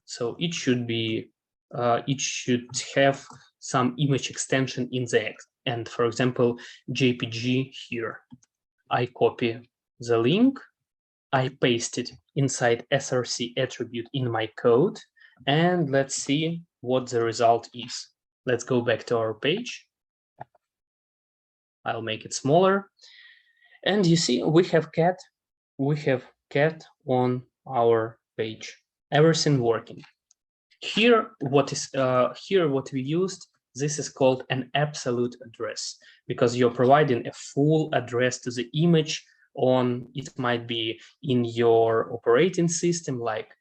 So it should be, it should have some image extension in the end. For example, JPG here. I copy the link, I paste it inside SRC attribute in my code, and let's see what the result is. Let's go back to our page. I'll make it smaller. And you see, we have cat on our page. Everything working. Here, what we used, this is called an absolute address, because you're providing a full address to the image on, it might be in your operating system, like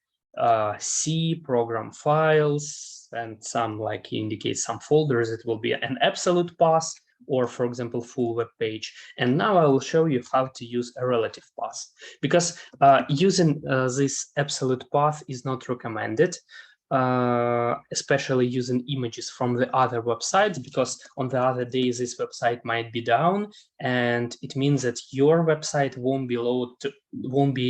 C, program files, and some like indicate some folders. It will be an absolute path, or for example, full web page. And now I will show you how to use a relative path, because using this absolute path is not recommended. Especially using images from the other websites, because on the other day this website might be down, and it means that your website won't be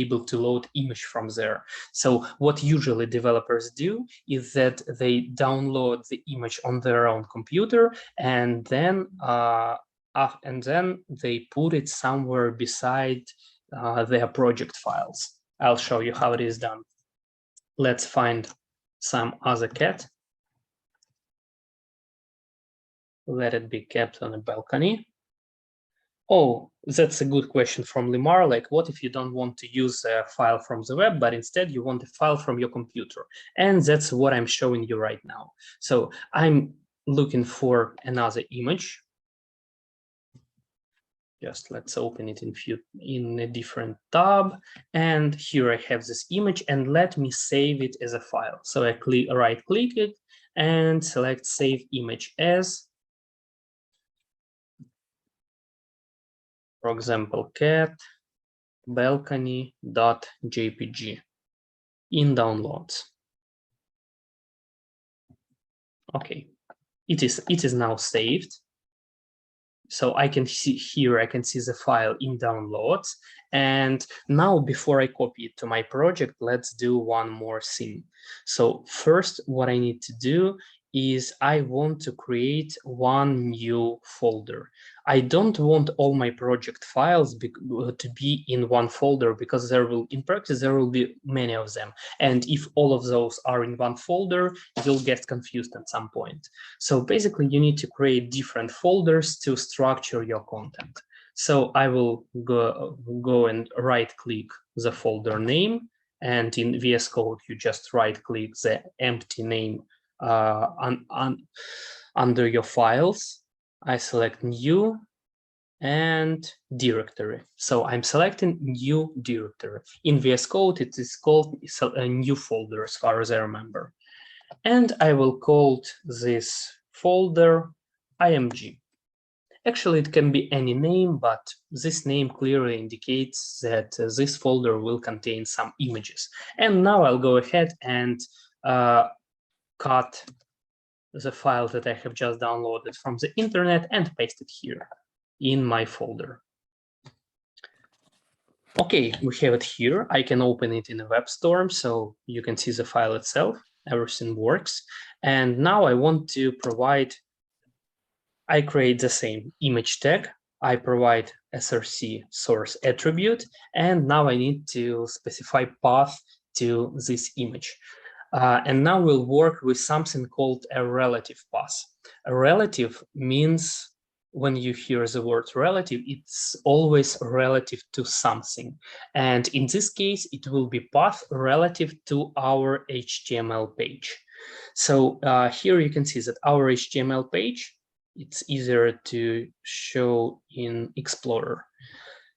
able to load image from there. So what usually developers do is that they download the image on their own computer, and then they put it somewhere beside their project files. I'll show you how it is done. Let's find some other cat. Let it be kept on a balcony. Oh, that's a good question from Limar. Like, what if you don't want to use a file from the web, but instead you want a file from your computer? And that's what I'm showing you right now. So I'm looking for another image. Just let's open it in a different tab. And here I have this image, and let me save it as a file. So I right click it and select save image as, for example, cat balcony.jpg in downloads. Okay, it is now saved. So I can see here, I can see the file in downloads. And now before I copy it to my project, let's do one more thing. So first, what I need to do is I want to create one new folder. I don't want all my project files to be in one folder, because in practice, there will be many of them. And if all of those are in one folder, you'll get confused at some point. So basically, you need to create different folders to structure your content. So I will go and right-click the folder name. And in VS Code, you just right-click the empty name under your files. I select new and directory. So I'm selecting new directory. In VS Code, it is called a new folder, as far as I remember. And I will call this folder img. Actually, it can be any name, but this name clearly indicates that this folder will contain some images. And now I'll go ahead and cut the file that I have just downloaded from the internet and paste it here in my folder. Okay, we have it here. I can open it in a web storm, so you can see the file itself. Everything works. And now I want to provide, I create the same image tag. I provide src source attribute, and now I need to specify path to this image. And now we'll work with something called a relative path. A relative means, when you hear the word relative, it's always relative to something. And in this case, it will be path relative to our HTML page. So here you can see that our HTML page, it's easier to show in Explorer.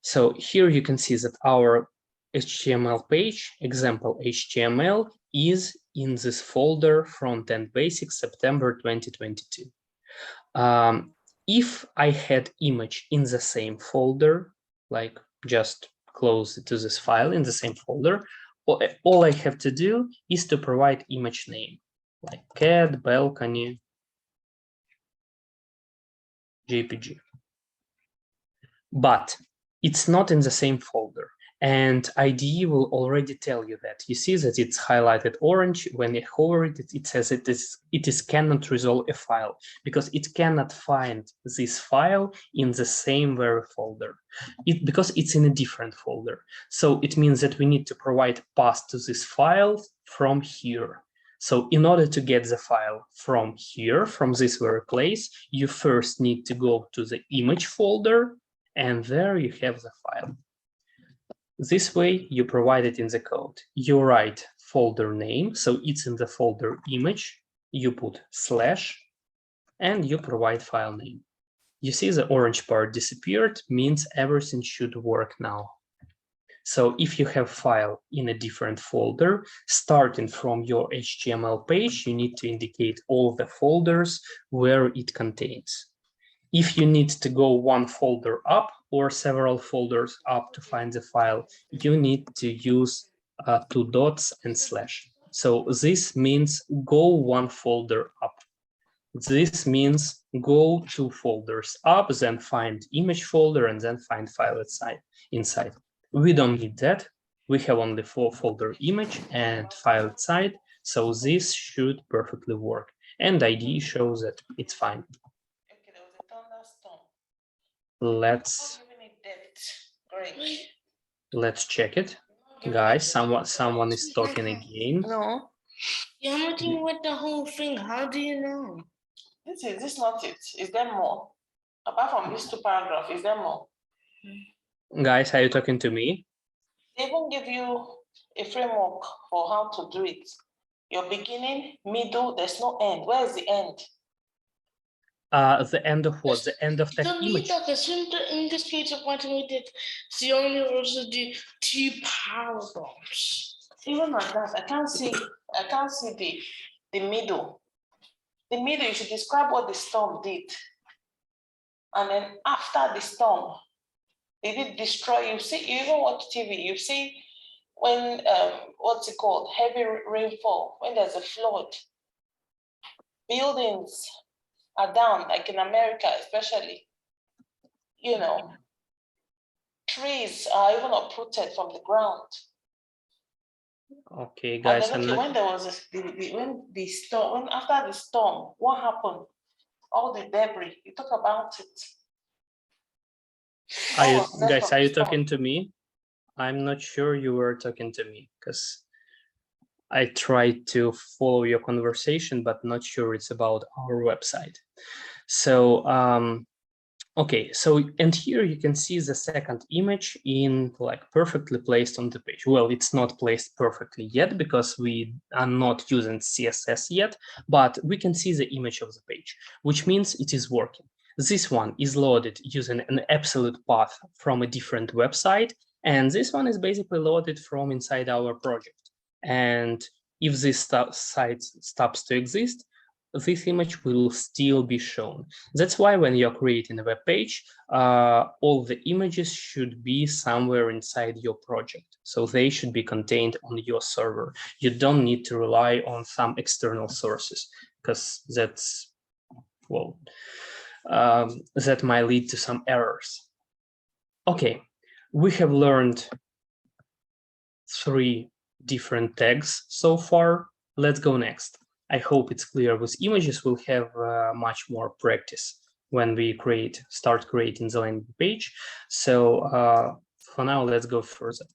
So here you can see that our HTML page, example HTML, is in this folder Frontend Basics September 2022. If I had image in the same folder, like just close to this file in the same folder, all I have to do is to provide image name, like cat, balcony, JPG. But it's not in the same folder. And IDE will already tell you that. You see that it's highlighted orange. When you hover it, it says it is cannot resolve a file, because it cannot find this file in the same very folder, because it's in a different folder. So it means that we need to provide path to this file from here. So in order to get the file from here, from this very place, you first need to go to the image folder, and there you have the file. This way, you provide it in the code. You write folder name, so it's in the folder image. You put slash, and you provide file name. You see the orange part disappeared, means everything should work now. So if you have file in a different folder, starting from your HTML page, you need to indicate all the folders where it contains. If you need to go one folder up or several folders up to find the file, you need to use 2 dots and slash. So this means go one folder up. This means go 2 folders up, then find image folder, and then find file inside. We don't need that. We have only 4 folder image and file inside. So this should perfectly work. And IDE shows that it's fine. Let's check it. Guys, someone is talking again. No. You're not even with the whole thing. How do you know? This is not it. Is there more? Apart from these 2 paragraphs, is there more? Guys, are you talking to me? They even give you a framework for how to do it. Your beginning, middle, there's no end. Where is the end? The end of what? The end of that image. In this case of what we did, the only also do 2 paragraphs. Even like that, I can't see the middle. The middle, you should describe what the storm did. And then after the storm, did it destroy? You see, you even watch TV, you see when, what's it called? Heavy rainfall, when there's a flood. Buildings are down, like in America especially. you know, trees are even uprooted from the ground. Okay, And guys. then, okay, when there was when the storm, when after the storm, what happened? All the debris. You talk about it. Are you What was left guys? from Are the you storm? talking to me? I'm not sure you were talking to me because I tried to follow your conversation, but not sure it's about our website. So okay, so and here you can see the second image in like perfectly placed on the page. Well, it's not placed perfectly yet because we are not using CSS yet, but we can see the image of the page, which means it is working. This one is loaded using an absolute path from a different website, and this one is basically loaded from inside our project. And if this site stops to exist, this image will still be shown. That's why when you're creating a web page, all the images should be somewhere inside your project. So they should be contained on your server. You don't need to rely on some external sources because that's, well, that might lead to some errors. Okay, we have learned 3 different tags so far. Let's go next. I hope it's clear with images. We'll have much more practice when we start creating the landing page. So for now, let's go further.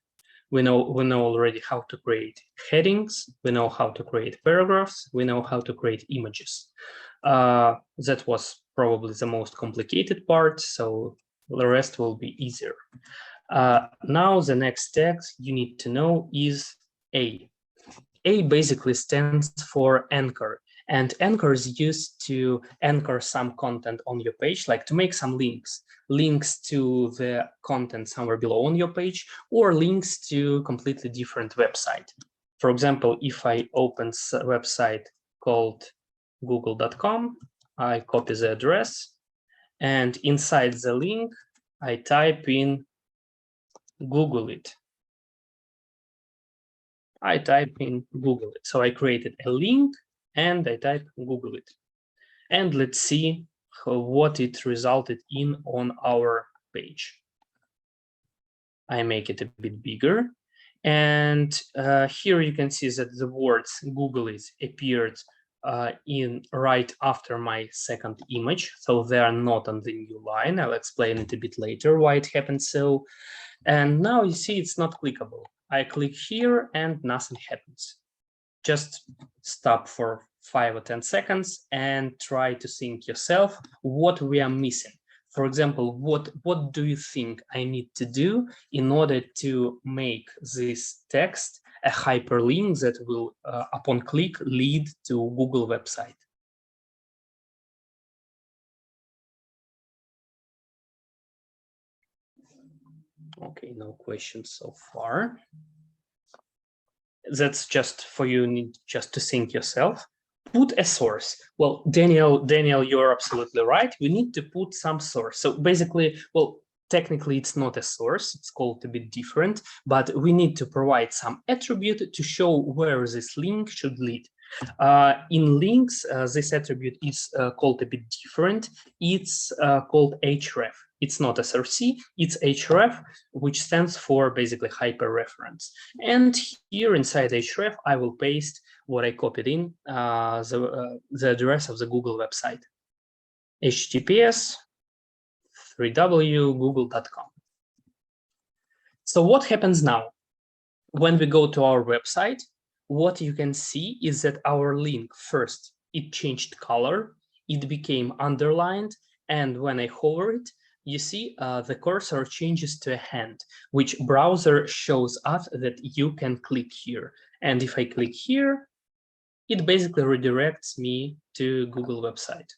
We know already how to create headings. We know how to create paragraphs. We know how to create images. That was probably the most complicated part, so the rest will be easier. Now the next tag you need to know is A. A basically stands for anchor, and anchor is used to anchor some content on your page, like to make some links to the content somewhere below on your page, or links to completely different website. For example, if I open a website called google.com, I copy the address, and inside the link, I type in Google it. I type in Google it. So I created a link and I type Google it. And let's see what it resulted in on our page. I make it a bit bigger. And here you can see that the words Google it appeared in right after my second image. So they are not on the new line. I'll explain it a bit later why it happened so. And now you see it's not clickable. I click here and nothing happens. Just stop for 5 or 10 seconds and try to think yourself what we are missing. For example, what do you think I need to do in order to make this text a hyperlink that will, upon click, lead to Google website? Okay, no questions so far. That's just for you need just to think yourself. Put a source. Well, Daniel, you're absolutely right. We need to put some source. So basically, well, technically it's not a source. It's called a bit different, but we need to provide some attribute to show where this link should lead. In links, this attribute is called a bit different. It's called href. It's not src, it's href, which stands for basically hyperreference. And here inside href, I will paste what I copied in, the address of the Google website, https://www.google.com. So what happens now? When we go to our website, what you can see is that our link, first, it changed color, it became underlined, and when I hover it, you see the cursor changes to a hand, which browser shows us that you can click here. And if I click here, it basically redirects me to Google website.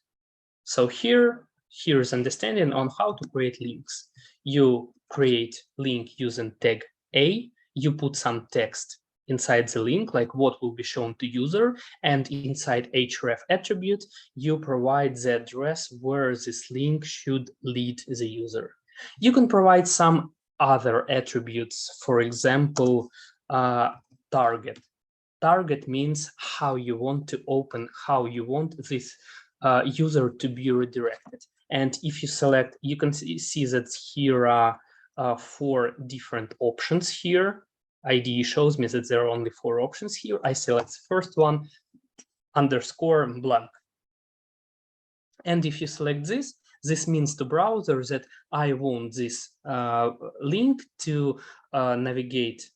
So here's understanding on how to create links. You create link using tag A, you put some text inside the link, like what will be shown to user, and inside href attribute, you provide the address where this link should lead the user. You can provide some other attributes, for example, target. Target means how you want to open, how you want this user to be redirected. And if you select, you can see that here are 4 different options here. IDE shows me that there are only 4 options here. I select the first one, underscore blank. And if you select this, this means to browser that I want this link to navigate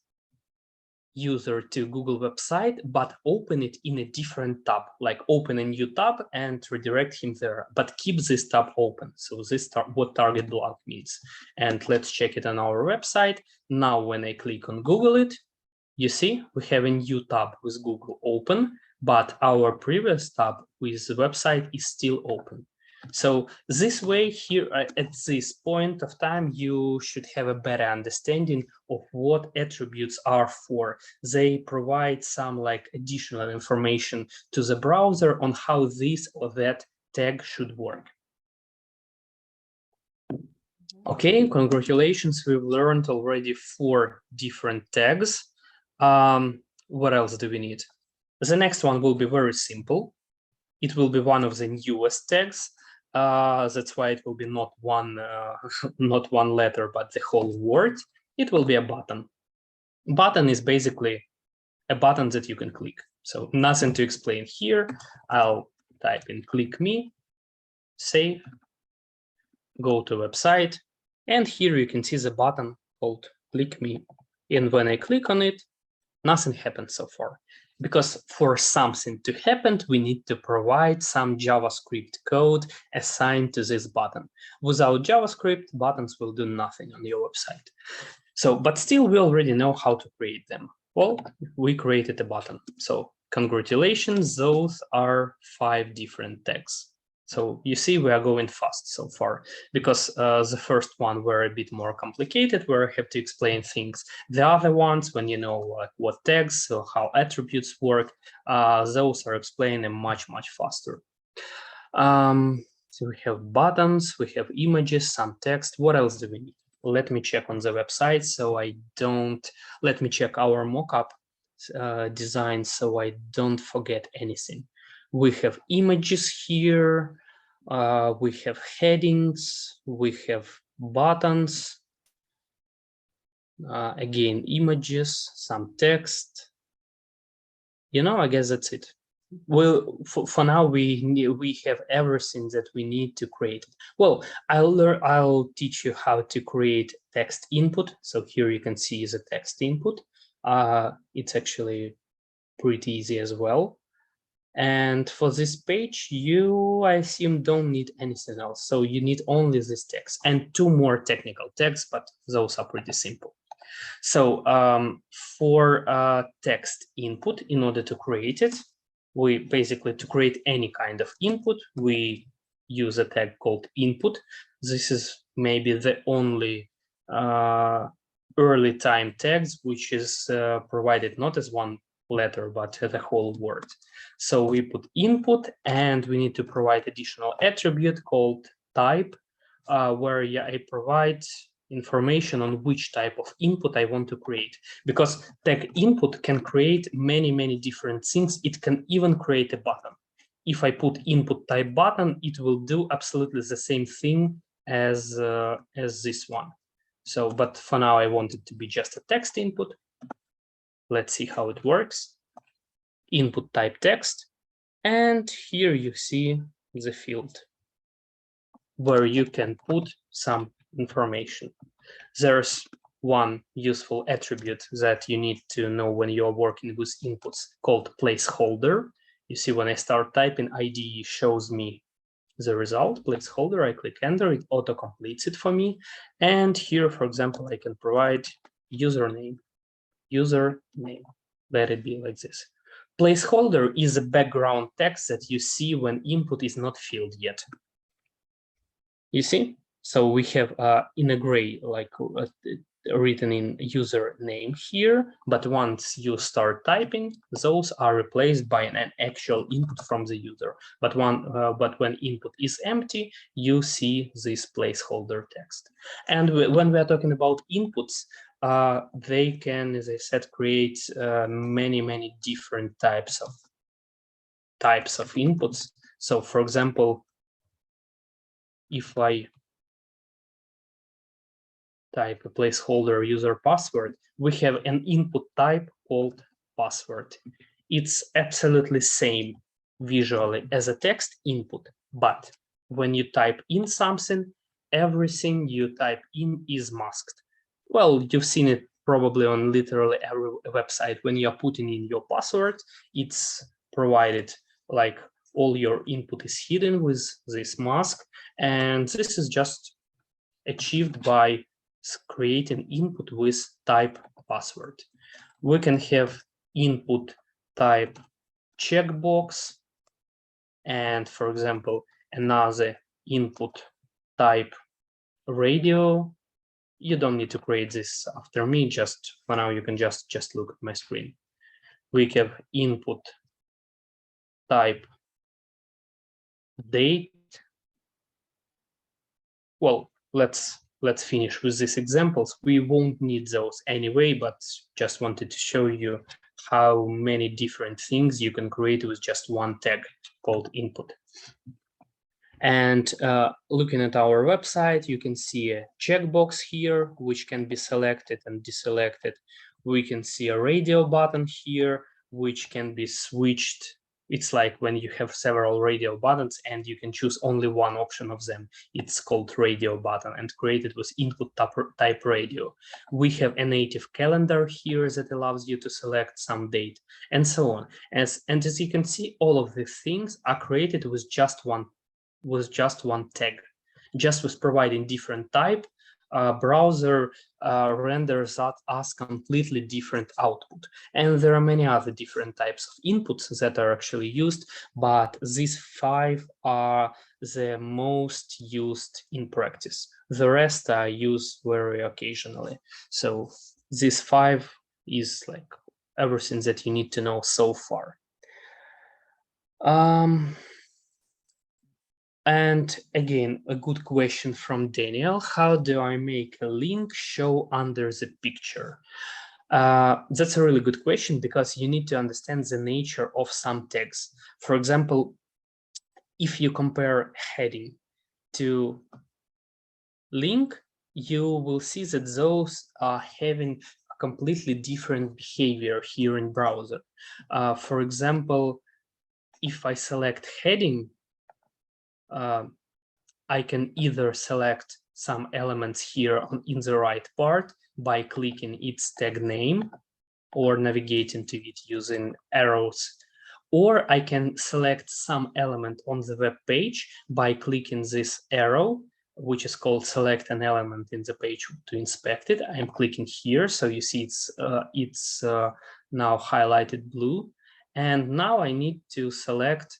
user to Google website, but open it in a different tab, like open a new tab and redirect him there, but keep this tab open. So this what target block means. And let's check it on our website. Now, when I click on Google it, you see we have a new tab with Google open, but our previous tab with the website is still open. So this way here at this point of time, you should have a better understanding of what attributes are for. They provide some like additional information to the browser on how this or that tag should work. Okay, congratulations. We've learned already 4 different tags. What else do we need? The next one will be very simple. It will be one of the newest tags. That's why it will be not one letter, but the whole word. It will be a button. Button is basically a button that you can click. So nothing to explain here. I'll type in click me, save, go to website, and here you can see the button called click me. And when I click on it, nothing happens so far. Because for something to happen, we need to provide some JavaScript code assigned to this button. Without JavaScript, buttons will do nothing on your website. So, but still, we already know how to create them. Well, we created a button. So congratulations, those are 5 different tags. So you see, we are going fast so far, because the first one were a bit more complicated, where I have to explain things. The other ones, when you know what tags, so how attributes work, those are explained much faster. So we have buttons, we have images, some text. What else do we need? Let me check on the website, so I don't. Let me check our mockup design, so I don't forget anything. We have images here. We have headings, we have buttons, again, images, some text. You know, I guess that's it. Well, for now, we have everything that we need to create. Well, I'll teach you how to create text input. So here you can see the text input. It's actually pretty easy as well. And for this page, you, I assume, don't need anything else. So you need only this text and 2 more technical tags, but those are pretty simple. So for text input, in order to create it, we basically, to create any kind of input, we use a tag called input. This is maybe the only early time tags which is provided not as one letter, but the whole word. So we put input, and we need to provide additional attribute called type, where I provide information on which type of input I want to create. Because tag input can create many different things. It can even create a button. If I put input type button, it will do absolutely the same thing as this one. So, but for now, I want it to be just a text input. Let's see how it works. Input type text. And here you see the field where you can put some information. There's one useful attribute that you need to know when you're working with inputs called placeholder. You see, when I start typing, IDE shows me the result, placeholder. I click enter, it auto completes it for me. And here, for example, I can provide username. Let it be like this. Placeholder is a background text that you see when input is not filled yet. You see? So we have in a gray, like written in username here, but once you start typing, those are replaced by an actual input from the user. But when input is empty, you see this placeholder text. And when we are talking about inputs, they can, as I said, create many different types of inputs. So, for example, if I type a placeholder user password, we have an input type called password. It's absolutely same visually as a text input, but when you type in something, everything you type in is masked. Well, you've seen it probably on literally every website. When you're putting in your password, it's provided like all your input is hidden with this mask, and this is just achieved by creating input with type password. We can have input type checkbox, and for example, another input type radio. You don't need to create this after me, just for now you can just look at my screen. We have input type date. Well, let's finish with these examples. We won't need those anyway, but just wanted to show you how many different things you can create with just one tag called input. And looking at our website, you can see a checkbox here, which can be selected and deselected. We can see a radio button here, which can be switched. It's like when you have several radio buttons and you can choose only one option of them. It's called radio button and created with input type radio. We have a native calendar here that allows you to select some date and so on. And as you can see, all of these things are created with just one tag. Just with providing different type, browser renders us completely different output. And there are many other different types of inputs that are actually used, but these 5 are the most used in practice. The rest are used very occasionally. So this 5 is like everything that you need to know so far. And again, a good question from Daniel. How do I make a link show under the picture? That's a really good question because you need to understand the nature of some tags. For example, if you compare heading to link, you will see that those are having a completely different behavior here in browser. For example, if I select heading, I can either select some elements here in the right part by clicking its tag name or navigating to it using arrows, or I can select some element on the web page by clicking this arrow, which is called select an element in the page to inspect it. I'm clicking here, so you see it's now highlighted blue. And now I need to select,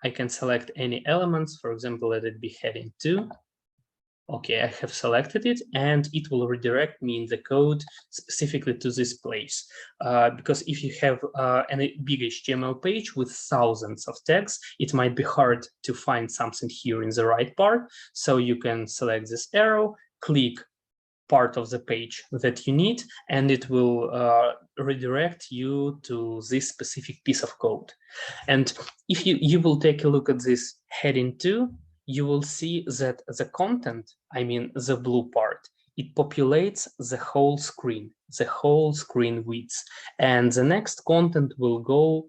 I can select any elements, for example, let it be heading 2. Okay, I have selected it, and it will redirect me in the code specifically to this place. Because if you have a big HTML page with thousands of tags, it might be hard to find something here in the right part. So you can select this arrow, click part of the page that you need, and it will redirect you to this specific piece of code. And if you will take a look at this heading 2, you will see that the content, I mean the blue part, it populates the whole screen width, and the next content will go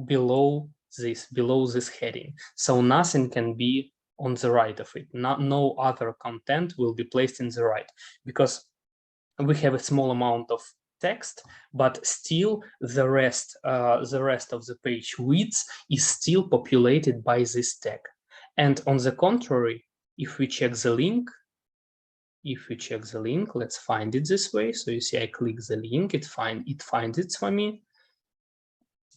below this heading. So nothing can be on the right of it. No other content will be placed in the right, because we have a small amount of text, but still the rest of the page width is still populated by this tag. And on the contrary, if we check the link, let's find it this way. So you see, I click the link, it finds it for me.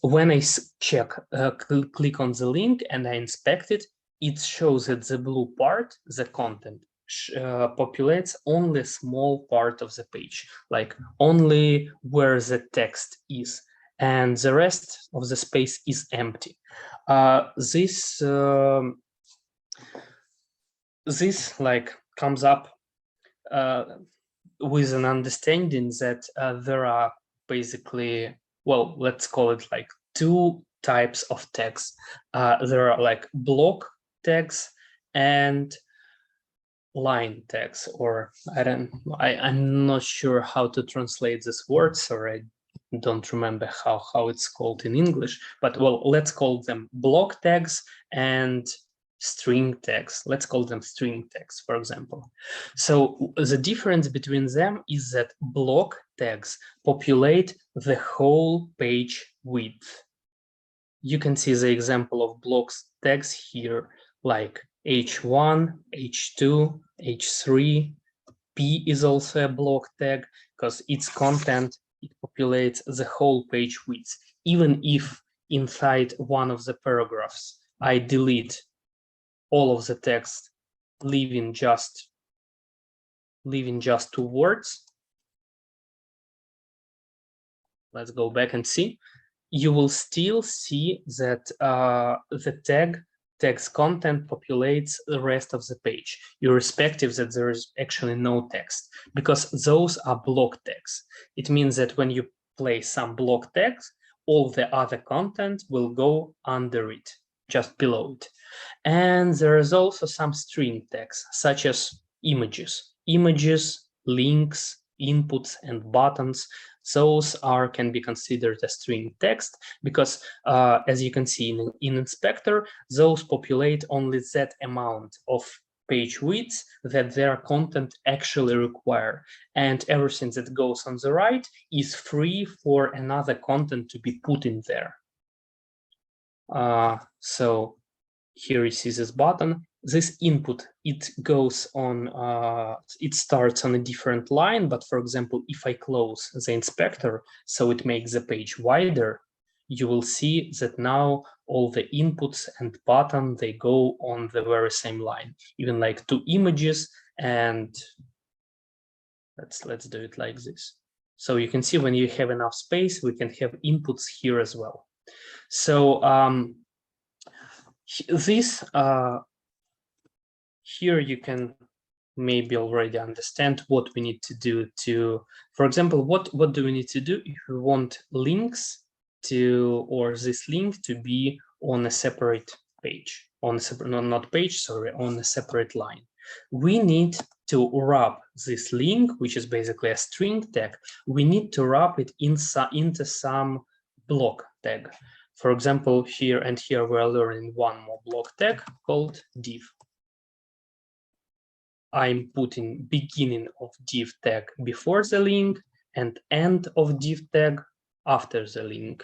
When I click on the link and I inspect it, it shows that the blue part, the content, populates only a small part of the page, like only where the text is, and the rest of the space is empty. This like comes up with an understanding that there are basically, well, let's call it like 2 types of tags. There are like block tags and line tags, or I'm not sure how to translate this word, so I don't remember how it's called in English, but well, let's call them block tags and string tags. Let's call them string tags, for example. So the difference between them is that block tags populate the whole page width. You can see the example of blocks tags here, like H1, H2, H3. P is also a block tag because its content, it populates the whole page width. Even if inside one of the paragraphs, I delete all of the text, leaving just 2 words. Let's go back and see. You will still see that the tag's content populates the rest of the page, irrespective that there is actually no text, because those are block tags. It means that when you place some block tags, all the other content will go under it, just below it. And there is also some string tags, such as images, links, inputs, and buttons. Those can be considered as string text because, as you can see in Inspector, those populate only that amount of page width that their content actually require. And everything that goes on the right is free for another content to be put in there. So here you see this button. This input, it goes on, it starts on a different line, but for example, if I close the inspector, so it makes the page wider, you will see that now all the inputs and button, they go on the very same line, even like 2 images, and let's do it like this. So you can see when you have enough space, we can have inputs here as well. So this here you can maybe already understand what we need to do to, for example, what do we need to do if we want links to, or this link to be on a separate page, on a separate, no, not page, sorry, on a separate line. We need to wrap this link, which is basically a string tag, we need to wrap it into some block tag. For example, here and here we're learning one more block tag called div. I'm putting beginning of div tag before the link and end of div tag after the link.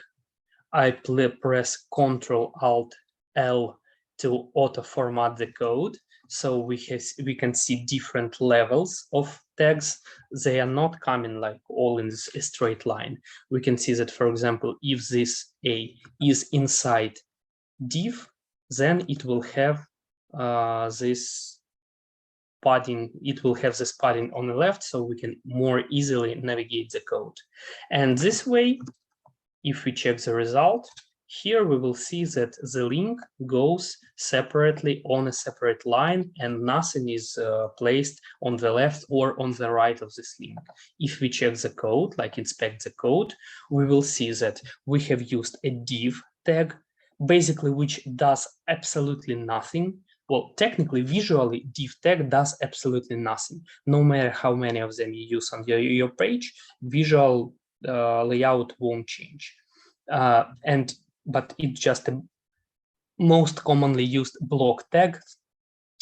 I press Ctrl-Alt-L to auto-format the code. So we can see different levels of tags. They are not coming like all in a straight line. We can see that, for example, if this A is inside div, then it will have this padding, it will have this padding on the left, so we can more easily navigate the code. And this way, if we check the result, here we will see that the link goes separately on a separate line and nothing is placed on the left or on the right of this link. If we check the code, like inspect the code, we will see that we have used a div tag, basically which does absolutely nothing. Well, technically, visually, div tag does absolutely nothing. No matter how many of them you use on your page, visual layout won't change. But it's just a most commonly used block tag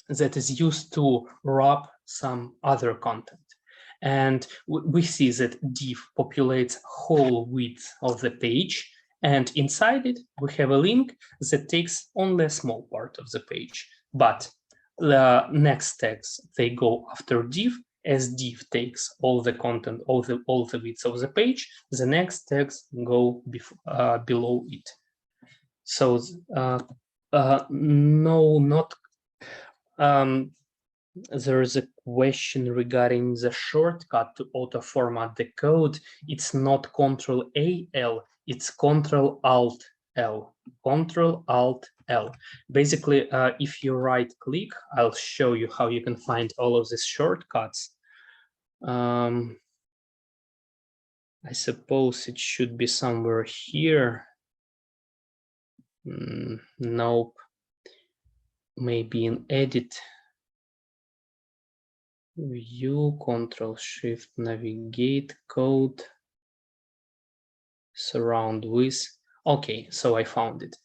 that is used to wrap some other content. And we see that div populates whole width of the page, and inside it, we have a link that takes only a small part of the page. But the next tags, they go after div. As div takes all the content, all the width of the page, the next tags go below it. So no, not there is a question regarding the shortcut to auto format the code. It's not Ctrl-A-L, it's Ctrl-Alt-L. Ctrl-Alt-L. Basically, if you right click, I'll show you how you can find all of these shortcuts. I suppose it should be somewhere here. Nope. maybe in edit, view, Control Shift, navigate, code, surround with. Okay, so I found it.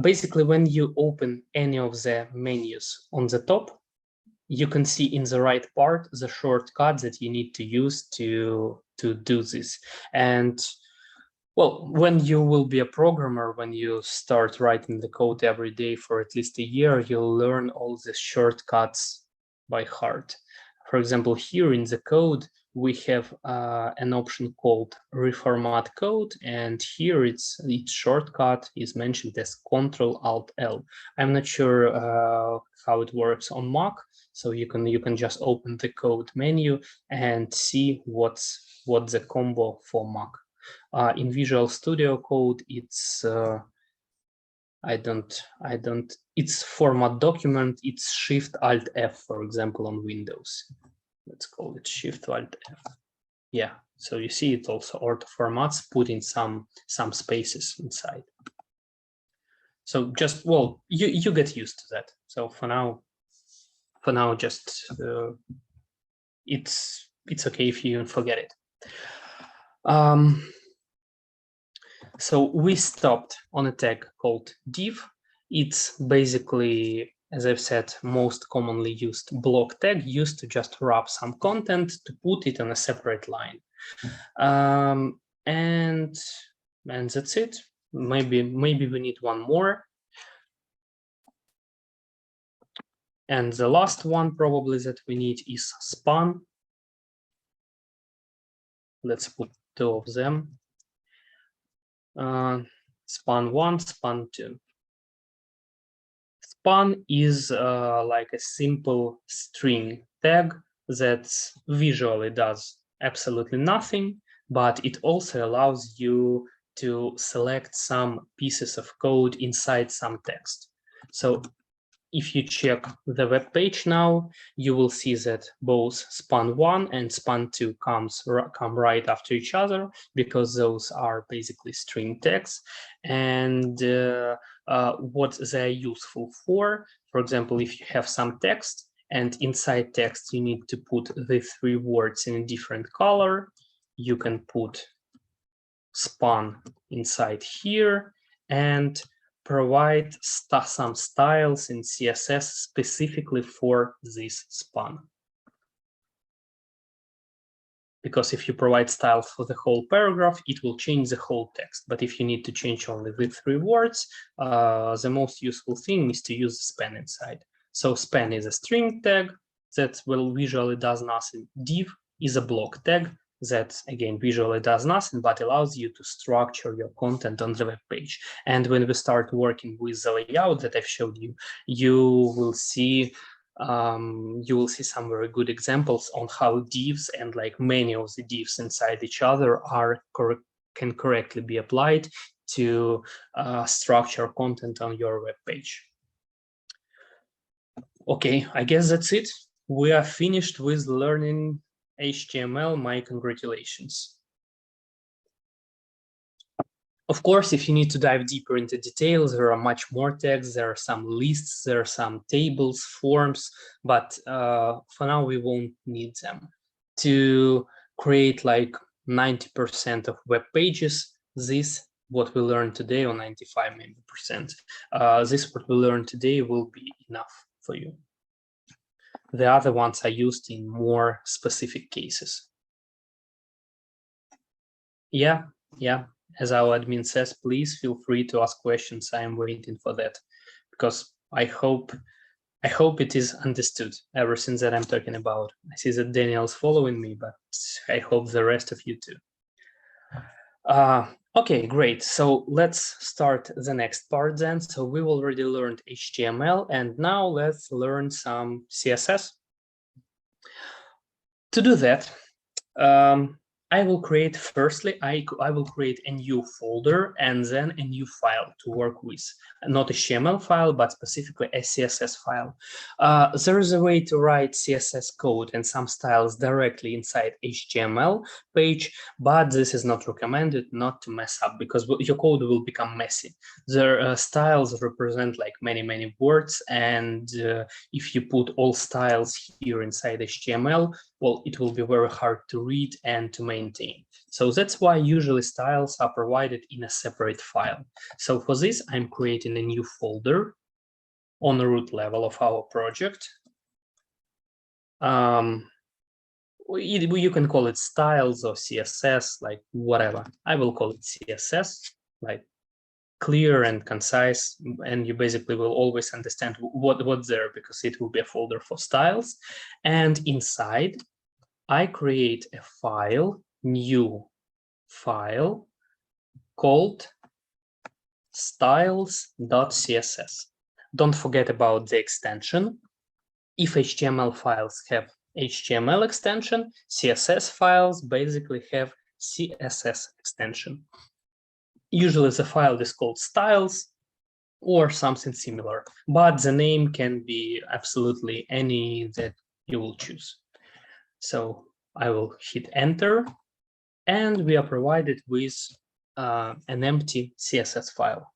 Basically, when you open any of the menus on the top, you can see in the right part the shortcut that you need to use to do this. And well, when you will be a programmer, when you start writing the code every day for at least a year, you'll learn all the shortcuts by heart. For example, here in the code, we have an option called reformat code, and here its shortcut is mentioned as Ctrl-Alt-L. I'm not sure how it works on Mac, so you can just open the code menu and see what the combo for Mac. In Visual Studio Code, it's it's format document, it's Shift Alt F, for example, on Windows. Let's call it Shift Alt F. Yeah, so you see it also auto formats, putting some spaces inside. So just, well, you get used to that. So for now, just it's okay if you forget it. So we stopped on a tag called div. It's basically, as I've said, most commonly used block tag used to just wrap some content to put it on a separate line. And that's it. Maybe we need one more. And the last one probably that we need is span. Let's put two of them. Span 1, span 2. Span is like a simple string tag that visually does absolutely nothing, but it also allows you to select some pieces of code inside some text. So if you check the web page now, you will see that both span 1 and span 2 come right after each other, because those are basically string tags. And what they're useful for example, if you have some text and inside text you need to put the 3 words in a different color, you can put span inside here and provide some styles in CSS specifically for this span. Because if you provide styles for the whole paragraph, it will change the whole text. But if you need to change only the 3 words, the most useful thing is to use span inside. So span is a string tag that visually does nothing. Div is a block tag that, again, visually does nothing, but allows you to structure your content on the web page. And when we start working with the layout that I've showed you, you will see some very good examples on how divs and like many of the divs inside each other can correctly be applied to structure content on your web page. Okay, I guess that's it. We are finished with learning HTML. My congratulations. Of course, if you need to dive deeper into details, there are much more tags, there are some lists, there are some tables, forms, but for now we won't need them. To create like 90% of web pages, what we learned today, or 95 maybe percent, this what we learned today will be enough for you. The other ones are used in more specific cases. Yeah. As our admin says, please feel free to ask questions. I am waiting for that, because I hope it is understood, everything that I'm talking about. I see that Daniel's following me, but I hope the rest of you too. Okay, great. So let's start the next part then. So we've already learned HTML, and now let's learn some CSS. To do that, I will create, firstly, I will create a new folder and then a new file to work with. Not a HTML file, but specifically a CSS file. There is a way to write CSS code and some styles directly inside HTML page, but this is not recommended, not to mess up, because your code will become messy. The styles represent like many words, and if you put all styles here inside HTML, well, it will be very hard to read and to maintain. So that's why usually styles are provided in a separate file. So for this, I'm creating a new folder on the root level of our project. You can call it styles or CSS, like whatever. I will call it CSS, like clear and concise, and you basically will always understand what's there, because it will be a folder for styles. And inside, I create a file, new file, called styles.css. Don't forget about the extension. If HTML files have HTML extension, CSS files basically have CSS extension. Usually the file is called styles or something similar, but the name can be absolutely any that you will choose. So I will hit enter, and we are provided with an empty CSS file.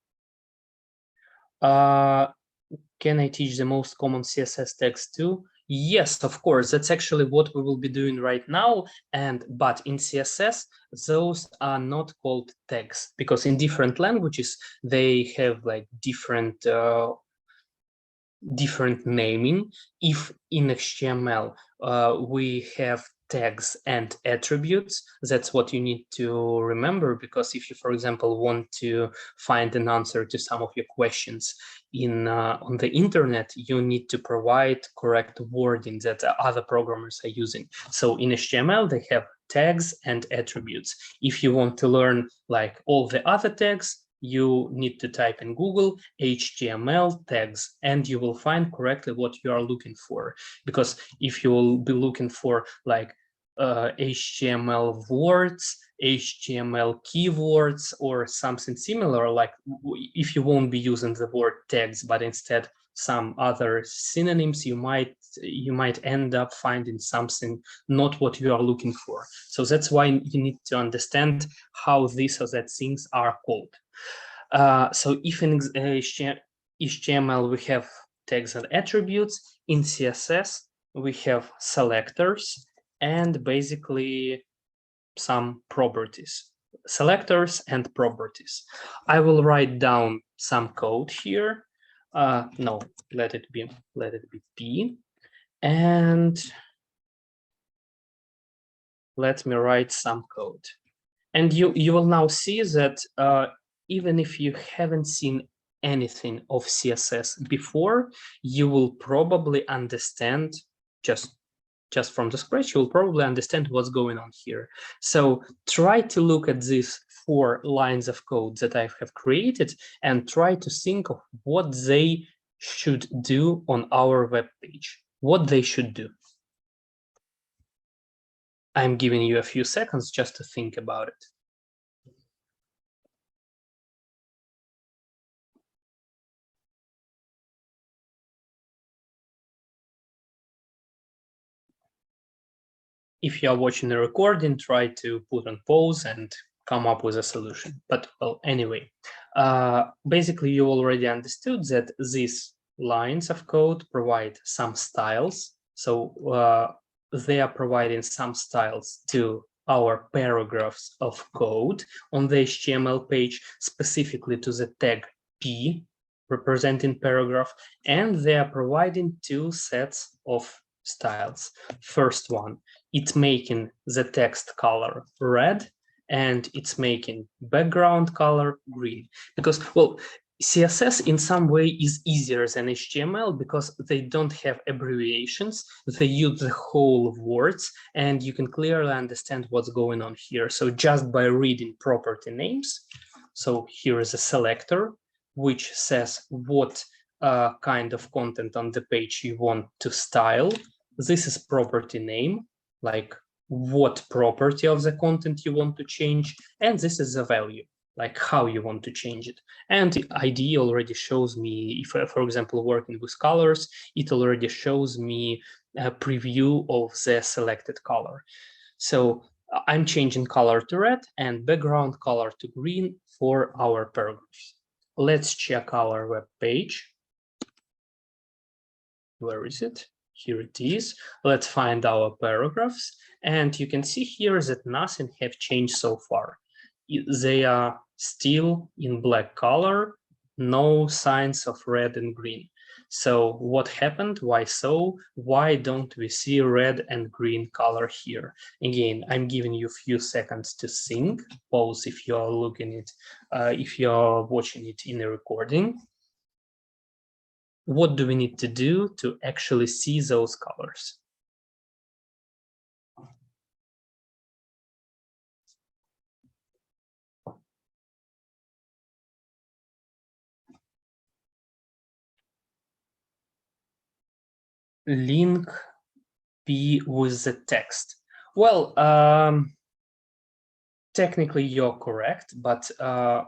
Can I teach the most common CSS tags too? Yes, of course. That's actually what we will be doing right now. But in CSS, those are not called tags, because in different languages they have like different naming. If in HTML we have tags and attributes, that's what you need to remember, because if you, for example, want to find an answer to some of your questions on the internet, you need to provide correct wording that other programmers are using. So in HTML, they have tags and attributes. If you want to learn like all the other tags, you need to type in Google HTML tags, and you will find correctly what you are looking for. Because if you will be looking for like HTML words, HTML keywords, or something similar, like if you won't be using the word tags, but instead some other synonyms, you might end up finding something not what you are looking for. So that's why you need to understand how these or that things are called. So if in HTML we have tags and attributes, in CSS we have selectors and basically some properties. Selectors and properties. I will write down some code here. No, let it be P. And let me write some code. And you will now see that even if you haven't seen anything of CSS before, you will probably understand just from the scratch, you'll probably understand what's going on here. So try to look at these 4 lines of code that I have created and try to think of what they should do on our web page, what they should do. I'm giving you a few seconds just to think about it. If you are watching the recording, try to put on pause and come up with a solution. But well, anyway, basically you already understood that these lines of code provide some styles. So they are providing some styles to our paragraphs of code on the HTML page, specifically to the tag P representing paragraph, and they are providing 2 sets of styles. First one, it's making the text color red, and it's making background color green. Because, well, CSS in some way is easier than HTML because they don't have abbreviations. They use the whole of words, and you can clearly understand what's going on here. So just by reading property names, so here is a selector, which says what kind of content on the page you want to style. This is property name, like what property of the content you want to change, and this is the value, like how you want to change it. And the ID already shows me, if I, for example, working with colors, it already shows me a preview of the selected color. So I'm changing color to red and background color to green for our paragraphs. Let's check our web page. Where is it? Here it is. Let's find our paragraphs. And you can see here that nothing have changed so far. They are still in black color, no signs of red and green. So what happened? Why so? Why don't we see red and green color here? Again, I'm giving you a few seconds to think. Pause if you're looking at, if you're watching it in a recording. What do we need to do to actually see those colors? Link P with the text. Well, technically you're correct, but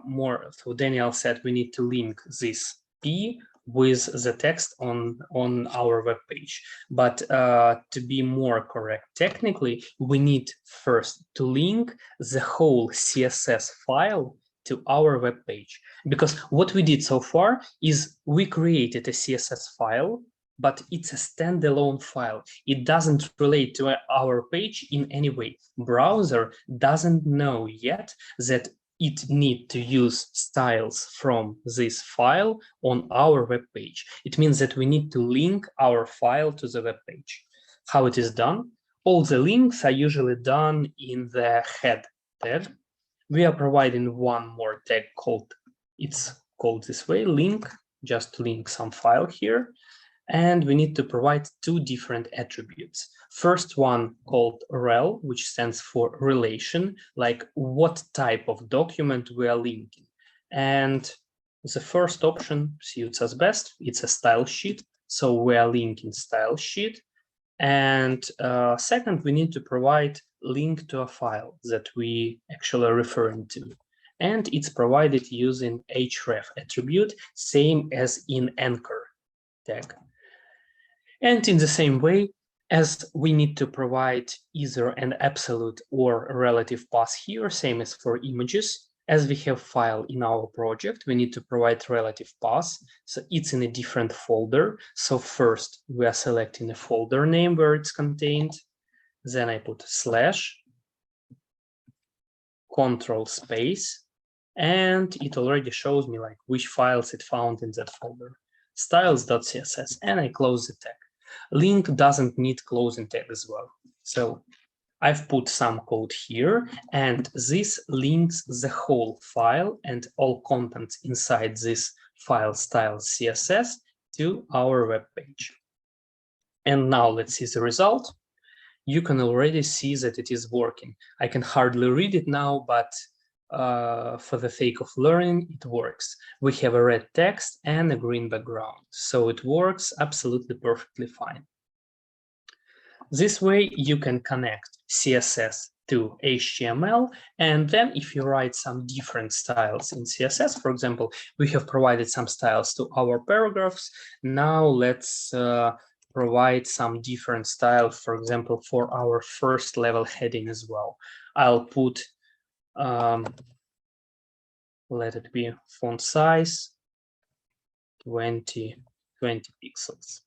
more, so Daniel said we need to link this P with the text on our web page. But to be more correct, technically, we need first to link the whole CSS file to our web page. Because what we did so far is we created a CSS file, but it's a standalone file. It doesn't relate to our page in any way. Browser doesn't know yet that it need to use styles from this file on our web page. It means that we need to link our file to the web page. How it is done? All the links are usually done in the head tag. We are providing one more tag called, it's called this way, link, just link some file here. And we need to provide two different attributes. First one called rel, which stands for relation, like what type of document we are linking. And the first option suits us best. It's a style sheet. So we are linking style sheet. And second, we need to provide link to a file that we actually are referring to. And it's provided using href attribute, same as in anchor tag. And in the same way, as we need to provide either an absolute or relative path here, same as for images, as we have file in our project, we need to provide relative path. So it's in a different folder. So first we are selecting a folder name where it's contained. Then I put slash, control space, and it already shows me like which files it found in that folder, styles.css, and I close the tag. Link doesn't need closing tag as well. So I've put some code here, and this links the whole file and all contents inside this file style CSS to our web page. And now let's see the result. You can already see that it is working. I can hardly read it now, but for the sake of learning, it works. We have a red text and a green background, so it works absolutely perfectly fine. This way, you can connect CSS to HTML, and then if you write some different styles in CSS, for example, we have provided some styles to our paragraphs. Now let's provide some different style, for example, for our first level heading as well. I'll put, let it be font size 20 pixels.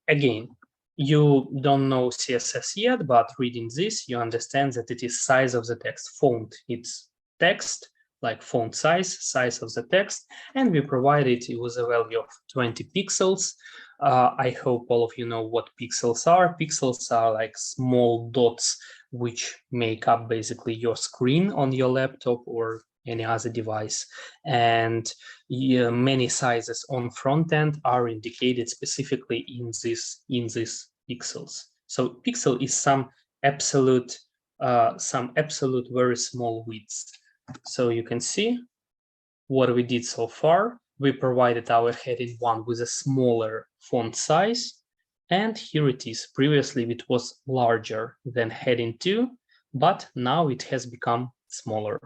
Again, you don't know CSS yet, but reading this, you understand that it is size of the text. Font, it's text, like font size of the text, and we provided it with a value of 20 pixels. I hope all of you know what pixels are. Pixels are like small dots which make up basically your screen on your laptop or any other device. And many sizes on front end are indicated specifically in this pixels. So pixel is some absolute very small width. So you can see what we did so far. We provided our heading one with a smaller font size, And here it is. Previously, it was larger than heading 2, but now it has become smaller.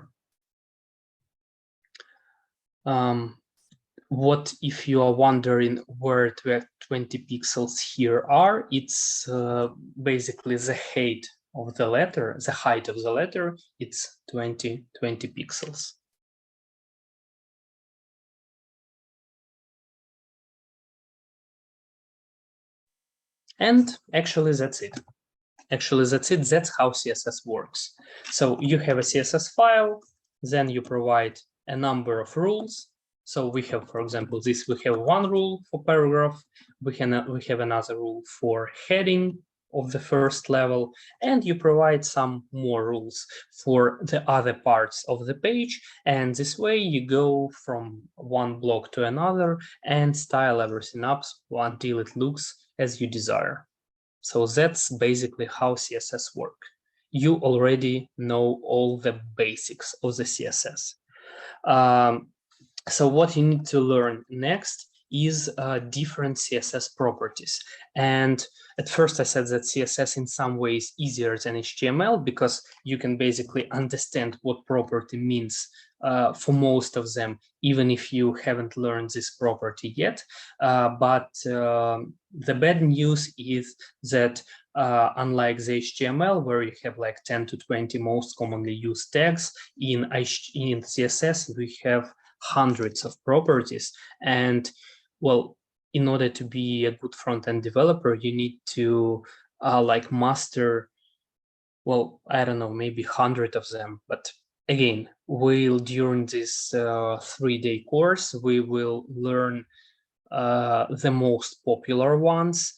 What if you are wondering where 20 pixels here are? It's basically the height of the letter, the height of the letter. It's 20 pixels. And actually, that's it. That's how CSS works. So you have a CSS file, then you provide a number of rules. So we have, for example, we have one rule for paragraph, we have another rule for heading of the first level, and you provide some more rules for the other parts of the page. And this way you go from one block to another and style everything up until it looks as you desire. So that's basically how CSS work. You already know all the basics of the CSS. So what you need to learn next is different CSS properties. And at first I said that CSS in some ways easier than HTML because you can basically understand what property means for most of them, even if you haven't learned this property yet. But the bad news is that unlike the HTML, where you have like 10 to 20 most commonly used tags, in CSS, we have hundreds of properties. And well, in order to be a good front-end developer, you need to like master, well, I don't know, maybe 100 of them. But again, during this 3-day course, we will learn the most popular ones,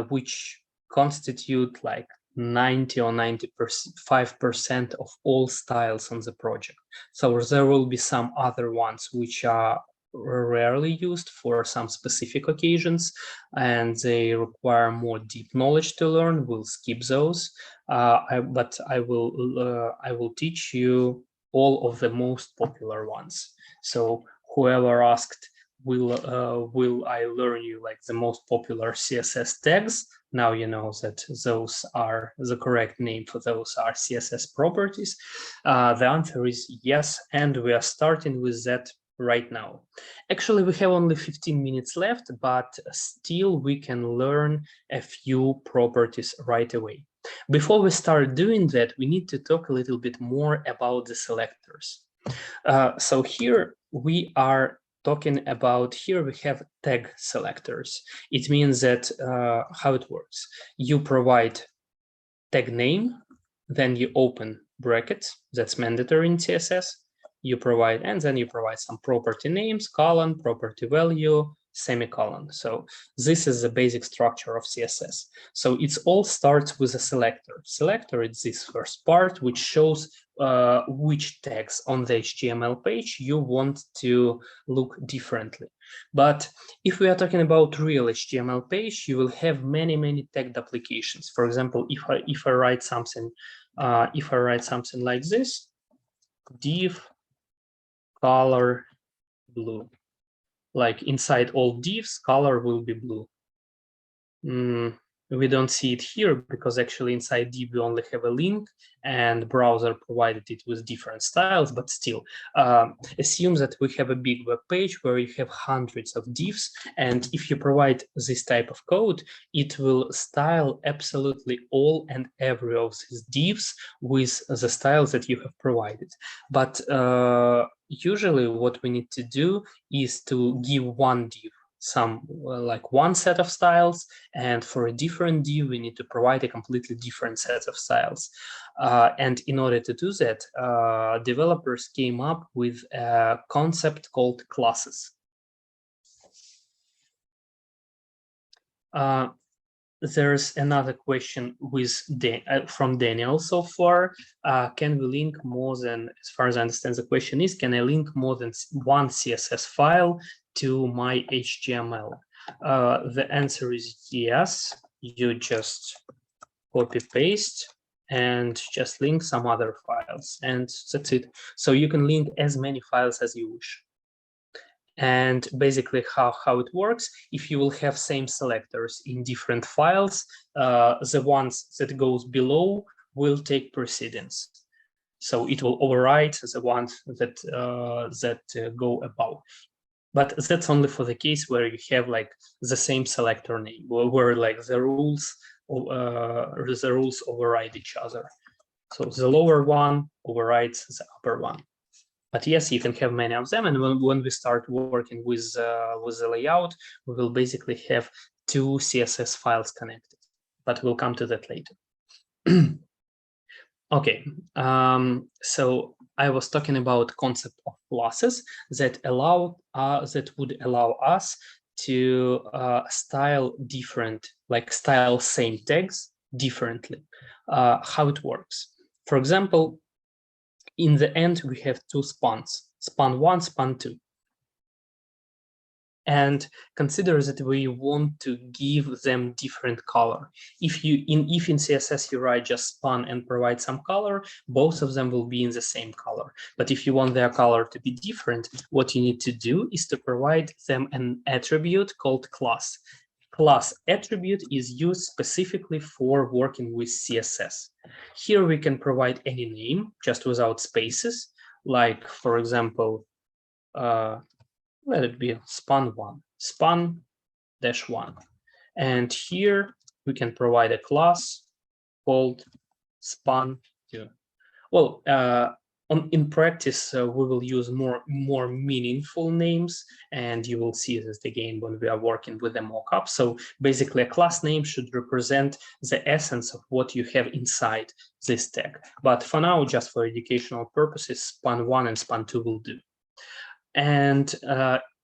which constitute like 90 or 95% of all styles on the project. So there will be some other ones which are rarely used for some specific occasions and they require more deep knowledge to learn. We'll skip those, but I will teach you all of the most popular ones. So whoever asked, will I learn you like the most popular CSS tags? Now you know that those are the correct name for those are CSS properties. The answer is yes, and we are starting with that right now. Actually, we have only 15 minutes left, but still we can learn a few properties right away. Before we start doing that, we need to talk a little bit more about the selectors. So here we are talking about, here we have tag selectors. It means that how it works. You provide tag name, then you open brackets, that's mandatory in CSS. You provide, and then you provide some property names, colon, property value, semicolon. So this is the basic structure of CSS. So it all starts with a selector. Selector is this first part, which shows which tags on the HTML page you want to look differently. But if we are talking about real HTML page, you will have many tagged applications. For example, if I write something like this, div color blue, like inside all divs, color will be blue. We don't see it here because actually inside div we only have a link and browser provided it with different styles, but still assume that we have a big web page where you have hundreds of divs, and if you provide this type of code, it will style absolutely all and every of these divs with the styles that you have provided. But usually what we need to do is to give one div some like one set of styles, and for a different div we need to provide a completely different set of styles. And in order to do that, developers came up with a concept called classes. There's another question from Daniel so far. Can we link more than, as far as I understand the question is, can I link more than one CSS file to my HTML? The answer is yes. You just copy paste and just link some other files, and that's it. So you can link as many files as you wish. And basically how it works, if you will have same selectors in different files, the ones that goes below will take precedence. So it will override the ones that go above. But that's only for the case where you have like the same selector name, where like the rules override each other. So the lower one overrides the upper one. But yes, you can have many of them, and when we start working with the layout, we will basically have two CSS files connected. But we'll come to that later. Okay, so I was talking about concept of classes that would allow us to style different, like style same tags differently. How it works? For example, in the end, we have two spans, span 1, span 2. And consider that we want to give them different color. If in CSS you write just span and provide some color, both of them will be in the same color. But if you want their color to be different, what you need to do is to provide them an attribute called class. Class attribute is used specifically for working with CSS. Here we can provide any name just without spaces, like for example, let it be span1, span-1. And here we can provide a class called span2. Well, in practice, we will use more meaningful names, and you will see this again when we are working with the mockup. So basically, a class name should represent the essence of what you have inside this tag. But for now, just for educational purposes, span1 and span2 will do. And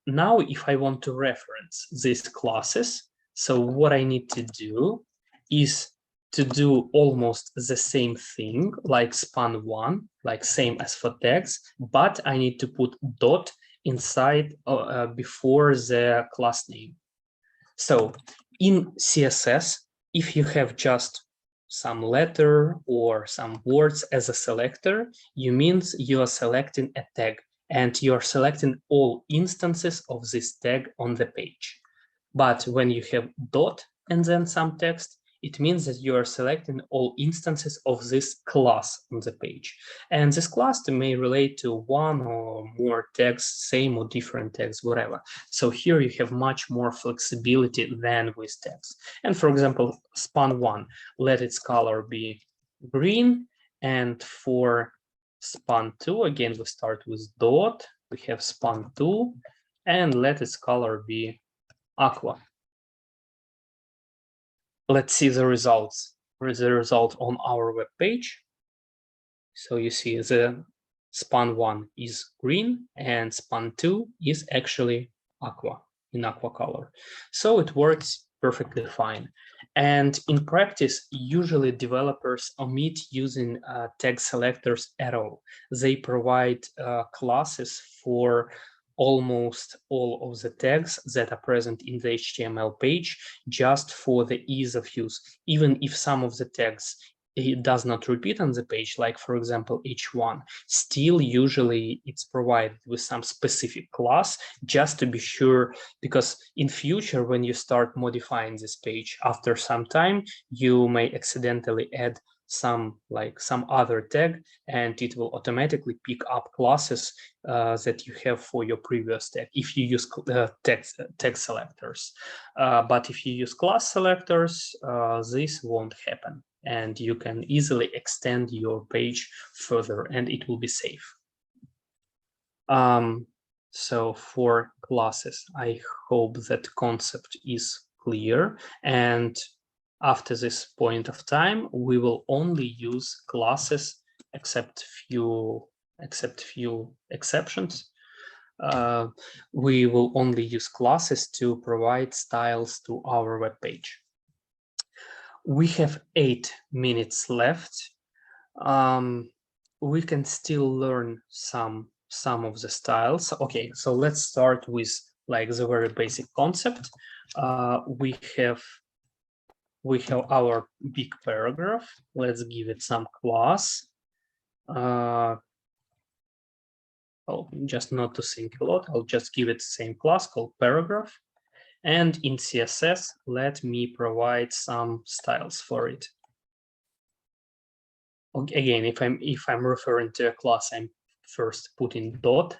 now if I want to reference these classes, so what I need to do is to do almost the same thing like span1, like same as for tags, but I need to put dot inside before the class name. So in CSS, if you have just some letter or some words as a selector, you means you are selecting a tag and you are selecting all instances of this tag on the page. But when you have dot and then some text, it means that you are selecting all instances of this class on the page. And this class may relate to one or more tags, same or different tags, whatever. So here you have much more flexibility than with tags. And for example, span1, let its color be green. And for span2, again, we start with dot, we have span2, and let its color be aqua. Let's see the results. The result on our web page. So you see the span1 is green and span2 is actually aqua, in aqua color. So it works perfectly fine. And in practice, usually developers omit using tag selectors at all. They provide classes for almost all of the tags that are present in the HTML page just for the ease of use. Even if some of the tags it does not repeat on the page, like for example h1, still usually it's provided with some specific class just to be sure, because in future when you start modifying this page after some time, you may accidentally add some other tag and it will automatically pick up classes that you have for your previous tag if you use tag selectors. But if you use class selectors, this won't happen and you can easily extend your page further and it will be safe. So for classes, I hope that concept is clear, and after this point of time, we will only use classes except few exceptions. We will only use classes to provide styles to our web page. We have 8 minutes left. We can still learn some of the styles. Okay, so let's start with like the very basic concept. We have our big paragraph. Let's give it some class. Oh, just not to think a lot, I'll just give it the same class called paragraph. And in CSS, let me provide some styles for it. Again, if I'm referring to a class, I'm first putting dot,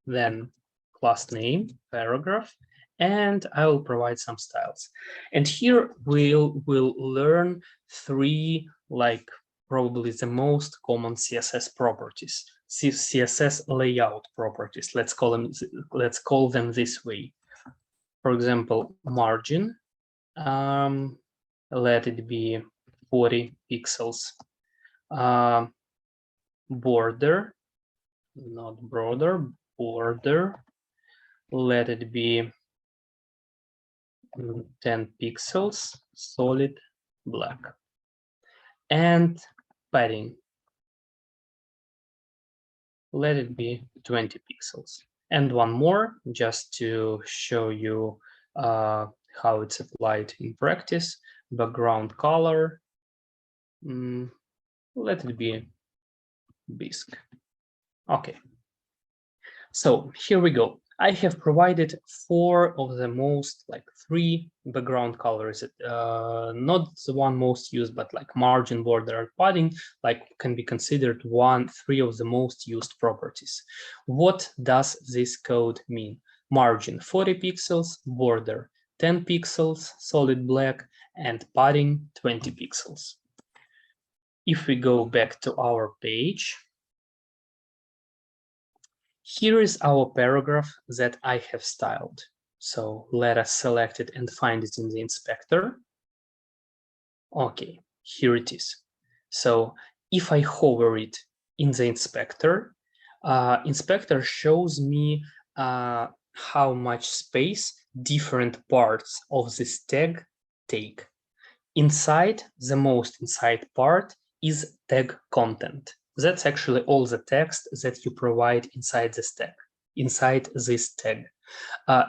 then class name, paragraph, and I will provide some styles. And here we'll learn three, like probably the most common CSS properties, CSS layout properties. Let's call them this way. For example, margin, let it be 40 pixels. Border, not border, border, let it be 10 pixels, solid black. And padding, let it be 20 pixels. And one more, just to show you how it's applied in practice. Background color, let it be bisque. Okay. So here we go. I have provided four of the most, like three background colors, not the one most used, but like margin, border, and padding, like can be considered three of the most used properties. What does this code mean? Margin 40 pixels, border 10 pixels, solid black, and padding 20 pixels. If we go back to our page, here is our paragraph that I have styled. So let us select it and find it in the inspector. Okay, here it is. So if I hover it in the inspector, inspector shows me how much space different parts of this tag take. The most inside part is tag content. That's actually all the text that you provide inside this tag.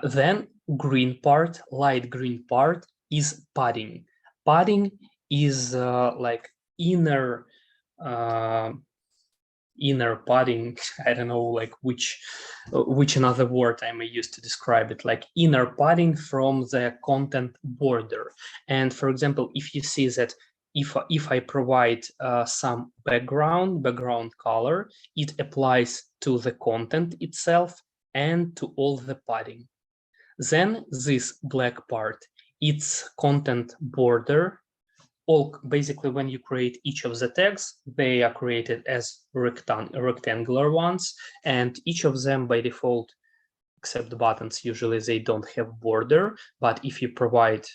Then green part, light green part is padding. Padding is like inner padding. I don't know like which another word I may use to describe it, like inner padding from the content border. And for example, if you see that if I provide some background color, it applies to the content itself and to all the padding. Then this black part, it's content border. Basically, when you create each of the tags, they are created as rectangular ones, and each of them by default, except the buttons, usually they don't have border. But if you provide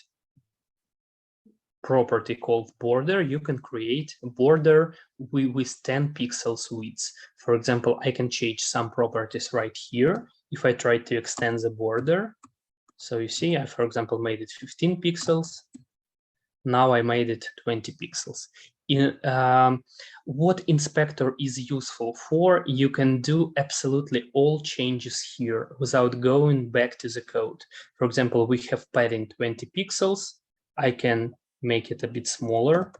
property called border, you can create a border with 10 pixels width. For example, I can change some properties right here. If I try to extend the border, so you see, I, for example, made it 15 pixels. Now I made it 20 pixels. What inspector is useful for, you can do absolutely all changes here without going back to the code. For example, we have padding 20 pixels. I can make it a bit smaller.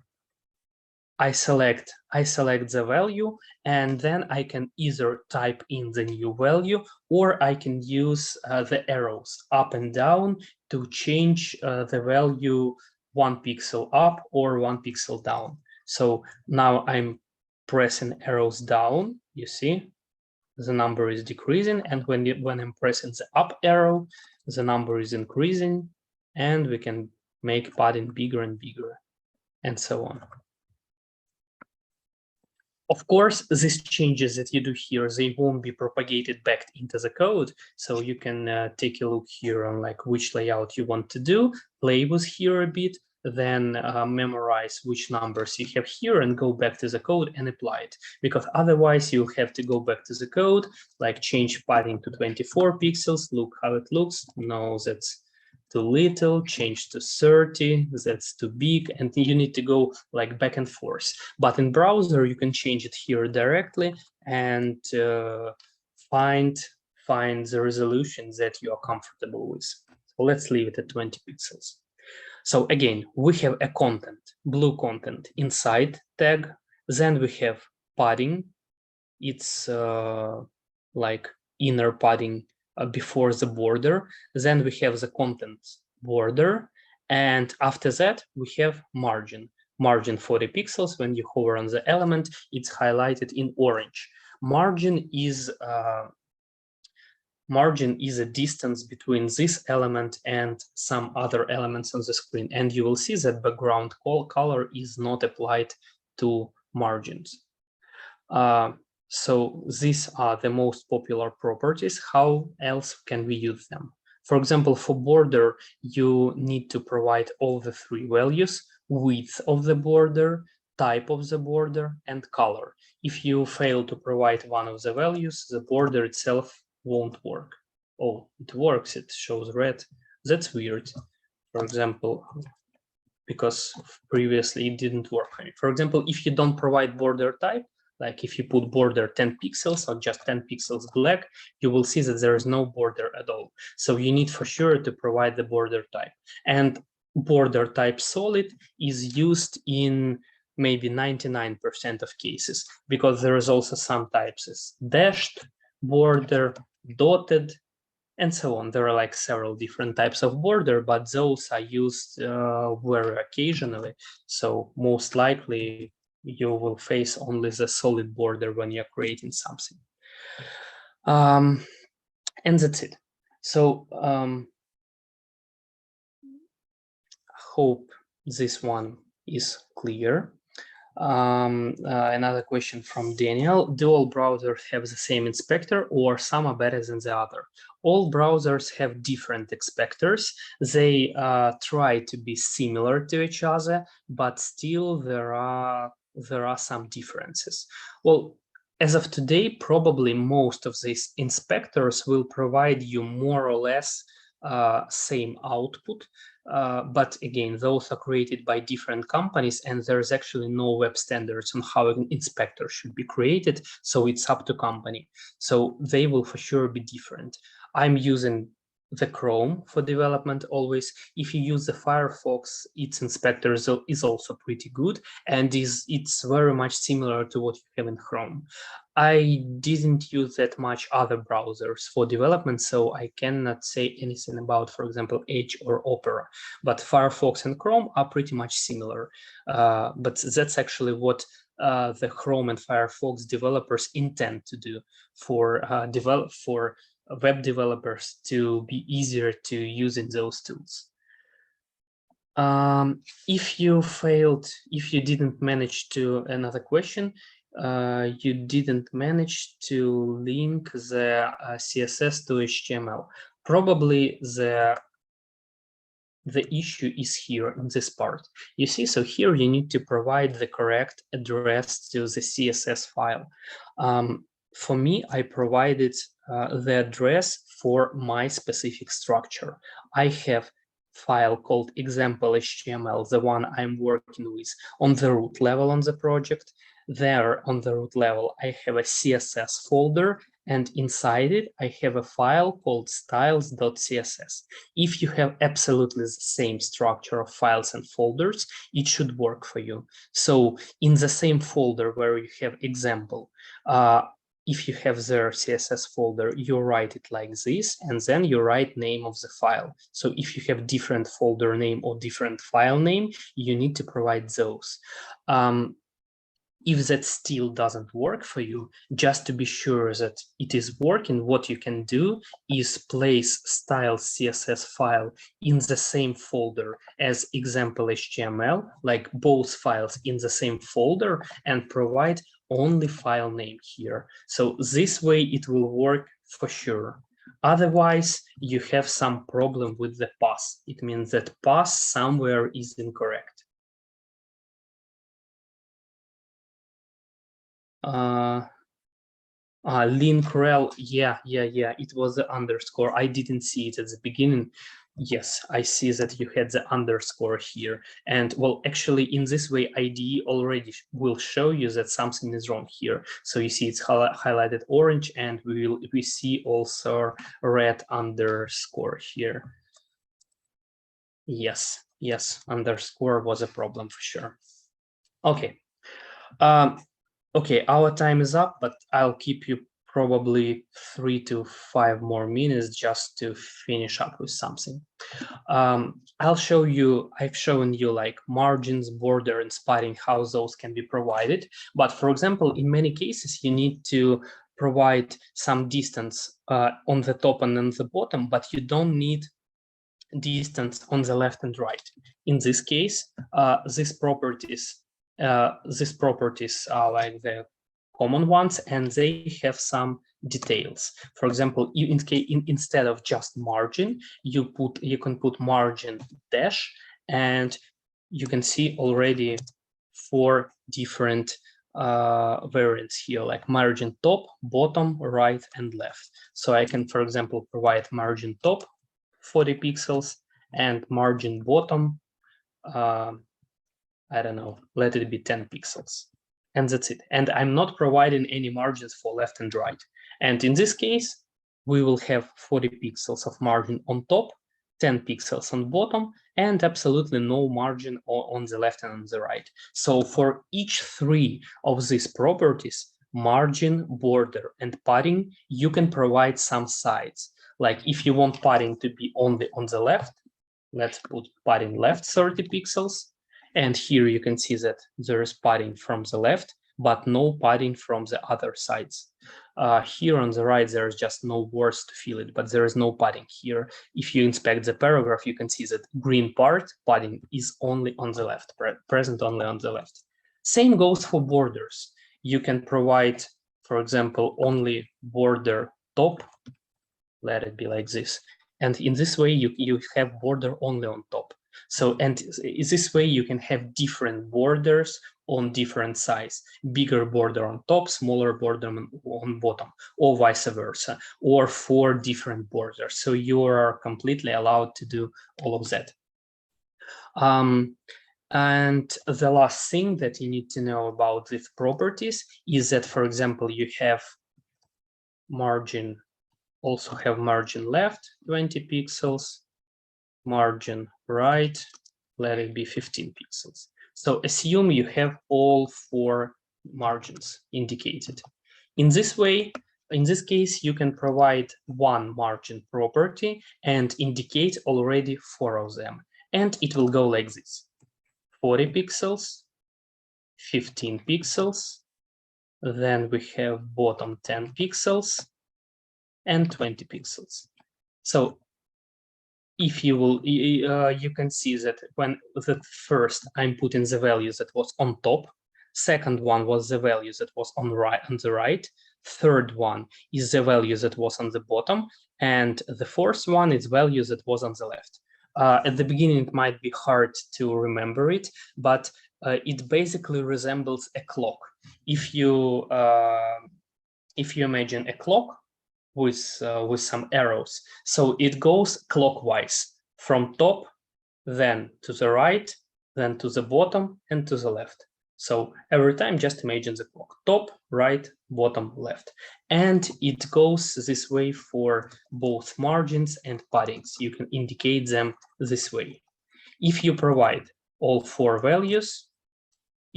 I select the value, and then I can either type in the new value, or I can use the arrows up and down to change the value 1 pixel up or 1 pixel down. So now I'm pressing arrows down, you see, the number is decreasing, and when I'm pressing the up arrow, the number is increasing, and we can make padding bigger and bigger, and so on. Of course, these changes that you do here, they won't be propagated back into the code. So you can take a look here on like which layout you want to do, play with here a bit, then memorize which numbers you have here and go back to the code and apply it. Because otherwise you'll have to go back to the code, like change padding to 24 pixels, look how it looks. No, that's too little, change to 30, that's too big, and you need to go like back and forth. But in browser, you can change it here directly and find the resolution that you are comfortable with. So let's leave it at 20 pixels. So again, we have a content, blue content inside tag. Then we have padding. It's like inner padding before the border. Then we have the content border. And after that, we have margin. Margin 40 pixels. When you hover on the element, it's highlighted in orange. Margin is a distance between this element and some other elements on the screen. And you will see that background color is not applied to margins. So these are the most popular properties. How else can we use them? For example, for border, you need to provide all the three values: width of the border, type of the border, and color. If you fail to provide one of the values, the border itself won't work. Oh, it works, it shows red. That's weird. For example, because previously it didn't work. For example, if you don't provide border type, like if you put border 10 pixels or just 10 pixels black, you will see that there is no border at all. So you need for sure to provide the border type. And border type solid is used in maybe 99% of cases, because there is also some types as dashed, border, dotted, and so on. There are like several different types of border, but those are used very occasionally. So most likely you will face only the solid border when you're creating something. And that's it. So hope this one is clear. Another question from Daniel: do all browsers have the same inspector, or some are better than the other? All browsers have different inspectors. They try to be similar to each other, but still there are some differences. Well, as of today, probably most of these inspectors will provide you more or less same output. But again, those are created by different companies, and there's actually no web standards on how an inspector should be created. So it's up to company. So they will for sure be different. I'm using the Chrome for development always. If you use the Firefox, its inspector is also pretty good, and it's very much similar to what you have in Chrome. I didn't use that much other browsers for development, so I cannot say anything about, for example, Edge or Opera. But Firefox and Chrome are pretty much similar. But that's actually what the Chrome and Firefox developers intend to do for web developers to be easier to use in those tools. If you didn't manage to, another question, you didn't manage to link the CSS to HTML. Probably the issue is here in this part. You see, so here you need to provide the correct address to the CSS file. For me, I provided the address for my specific structure. I have file called example HTML, the one I'm working with, on the root level on the project. There on the root level, I have a CSS folder, and inside it, I have a file called styles.css. If you have absolutely the same structure of files and folders, it should work for you. So in the same folder where you have example, if you have their CSS folder, you write it like this, and then you write name of the file. So if you have different folder name or different file name, you need to provide those. If that still doesn't work for you, just to be sure that it is working, what you can do is place style CSS file in the same folder as example HTML, like both files in the same folder, and provide only file name here. So this way it will work for sure. Otherwise, you have some problem with the path. It means that path somewhere is incorrect. Link rel, yeah, it was the underscore. I didn't see it at the beginning. Yes, I see that you had the underscore here. And well, actually in this way, IDE already will show you that something is wrong here. So you see it's highlighted orange, and we see also red underscore here. Yes, underscore was a problem for sure. Okay. Okay, our time is up, but I'll keep you probably 3 to 5 more minutes just to finish up with something. I've shown you like margins, border, and spotting, how those can be provided. But for example, in many cases, you need to provide some distance on the top and on the bottom, but you don't need distance on the left and right. In this case, these properties are like the common ones, and they have some details. For example, instead of just margin, you can put margin dash, and you can see already 4 different variants here, like margin top, bottom, right, and left. So I can, for example, provide margin top 40 pixels and margin bottom, I don't know, let it be 10 pixels. And that's it. And I'm not providing any margins for left and right. And in this case, we will have 40 pixels of margin on top, 10 pixels on bottom, and absolutely no margin on the left and on the right. So for each 3 of these properties, margin, border, and padding, you can provide some sides. Like if you want padding to be only on the left, let's put padding left 30 pixels. And here you can see that there is padding from the left, but no padding from the other sides. Here on the right, there is just no words to fill it, but there is no padding here. If you inspect the paragraph, you can see that green part, padding, is only on the left, present only on the left. Same goes for borders. You can provide, for example, only border top, let it be like this. And in this way, you have border only on top. So, and this way you can have different borders on different sides, bigger border on top, smaller border on bottom, or vice versa, or 4 different borders. So you are completely allowed to do all of that. And the last thing that you need to know about these properties is that, for example, you have margin, also have margin left 20 pixels, margin right, let it be 15 pixels. So assume you have all 4 margins indicated. In this way, in this case, you can provide 1 margin property and indicate already 4 of them. And it will go like this: 40 pixels, 15 pixels, then we have bottom 10 pixels, and 20 pixels. So if you will, you can see that when the first I'm putting the value that was on top, second one was the value that was on the right, third one is the value that was on the bottom, and the fourth one is value that was on the left. At the beginning, it might be hard to remember it, but it basically resembles a clock. If you imagine a clock with some arrows, so it goes clockwise from top, then to the right, then to the bottom, and to the left. So every time, just imagine the clock: top, right, bottom, left. And it goes this way for both margins and paddings. You can indicate them this way. If you provide all 4 values,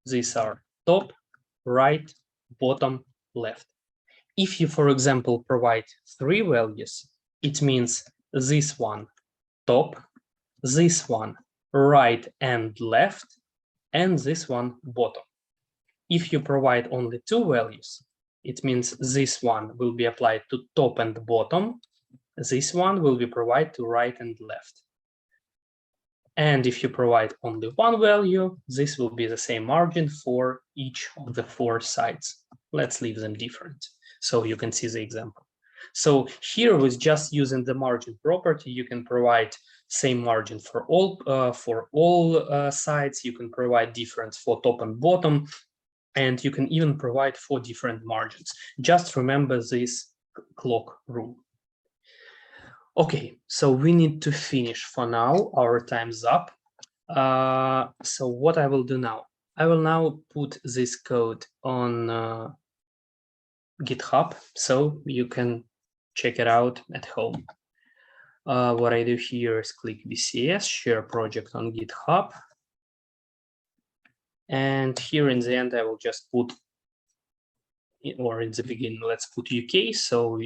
these are top, right, bottom, left. If you, for example, provide 3 values, it means this one top, this one right and left, and this one bottom. If you provide only 2 values, it means this one will be applied to top and bottom, this one will be provided to right and left. And if you provide only 1 value, this will be the same margin for each of the 4 sides. Let's leave them different so you can see the example. So here, with just using the margin property, you can provide same margin for all sides. You can provide difference for top and bottom, and you can even provide 4 different margins. Just remember this clock rule. Okay, so we need to finish for now. Our time's up. So what I will do now, I will now put this code on GitHub, so you can check it out at home. What I do here is click BCS, share project on GitHub. And here in the end, I will just put or in the beginning, let's put UK. So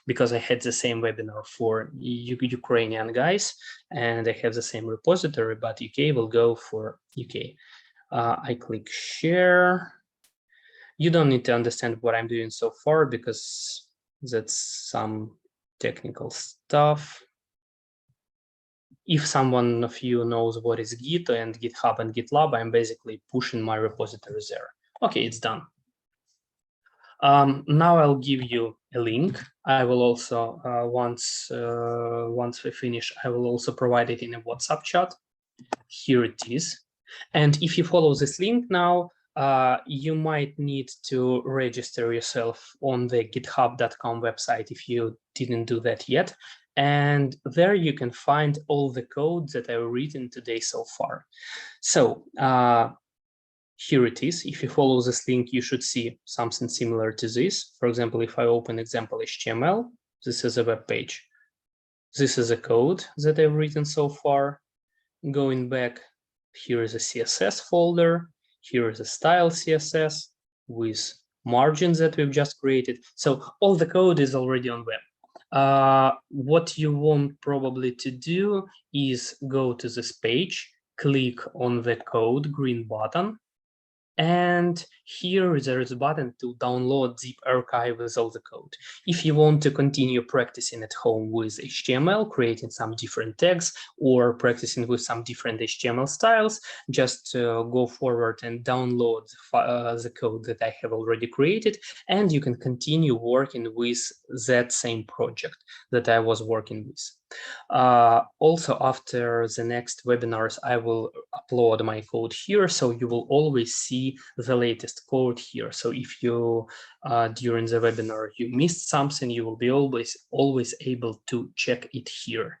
because I had the same webinar for Ukrainian guys, and I have the same repository, but UK will go for UK. I click share. You don't need to understand what I'm doing so far because that's some technical stuff. If someone of you knows what is Git and GitHub and GitLab, I'm basically pushing my repository there. Okay, it's done. Now I'll give you a link. I will also, once we finish, I will also provide it in a WhatsApp chat. Here it is. And if you follow this link now, you might need to register yourself on the github.com website if you didn't do that yet. And there you can find all the code that I've written today so far. So here it is. If you follow this link, you should see something similar to this. For example, if I open example HTML, this is a web page. This is a code that I've written so far. Going back, here is a CSS folder. Here is a style CSS with margins that we've just created. So all the code is already on web. What you want probably to do is go to this page, click on the code green button, and here there is a button to download zip archive with all the code. If you want to continue practicing at home with HTML, creating some different tags or practicing with some different HTML styles, just go forward and download the code that I have already created, and you can continue working with that same project that I was working with. Also, after the next webinars, I will upload my code here, so you will always see the latest code here. So if you, during the webinar, you missed something, you will be always able to check it here.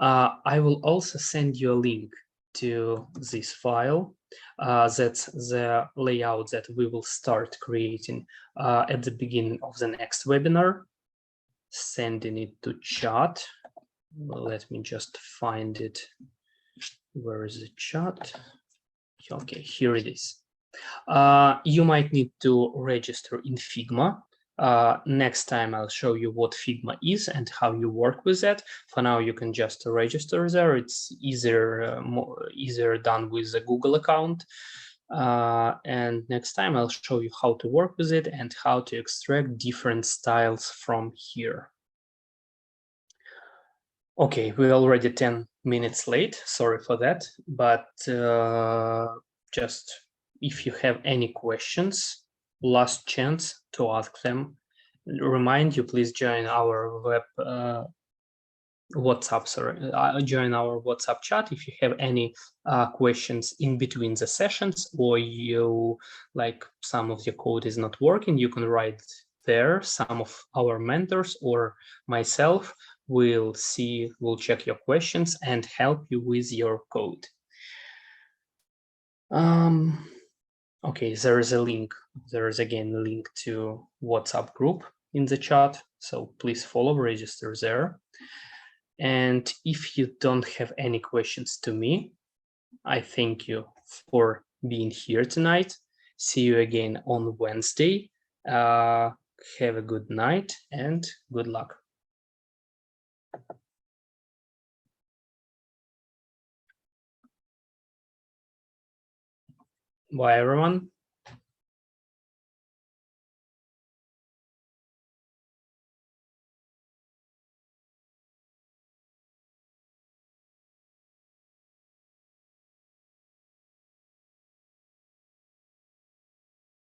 I will also send you a link to this file. That's the layout that we will start creating at the beginning of the next webinar. Sending it to chat. Let me just find it. Where is the chat? Okay, here it is. You might need to register in Figma. Next time I'll show you what Figma is and how you work with that. For now, you can just register there. It's easier done with a Google account. And next time I'll show you how to work with it and how to extract different styles from here. Okay, we're already 10 minutes late. Sorry for that. But just if you have any questions, last chance to ask them. Remind you, please join our web WhatsApp. Sorry, join our WhatsApp chat if you have any questions in between the sessions, or you like some of your code is not working. You can write there. Some of our mentors or myself will check your questions and help you with your code. Okay, there is a link. There is again a link to WhatsApp group in the chat. So please follow, register there. And if you don't have any questions to me, I thank you for being here tonight. See you again on Wednesday. Have a good night and good luck. Bye, everyone.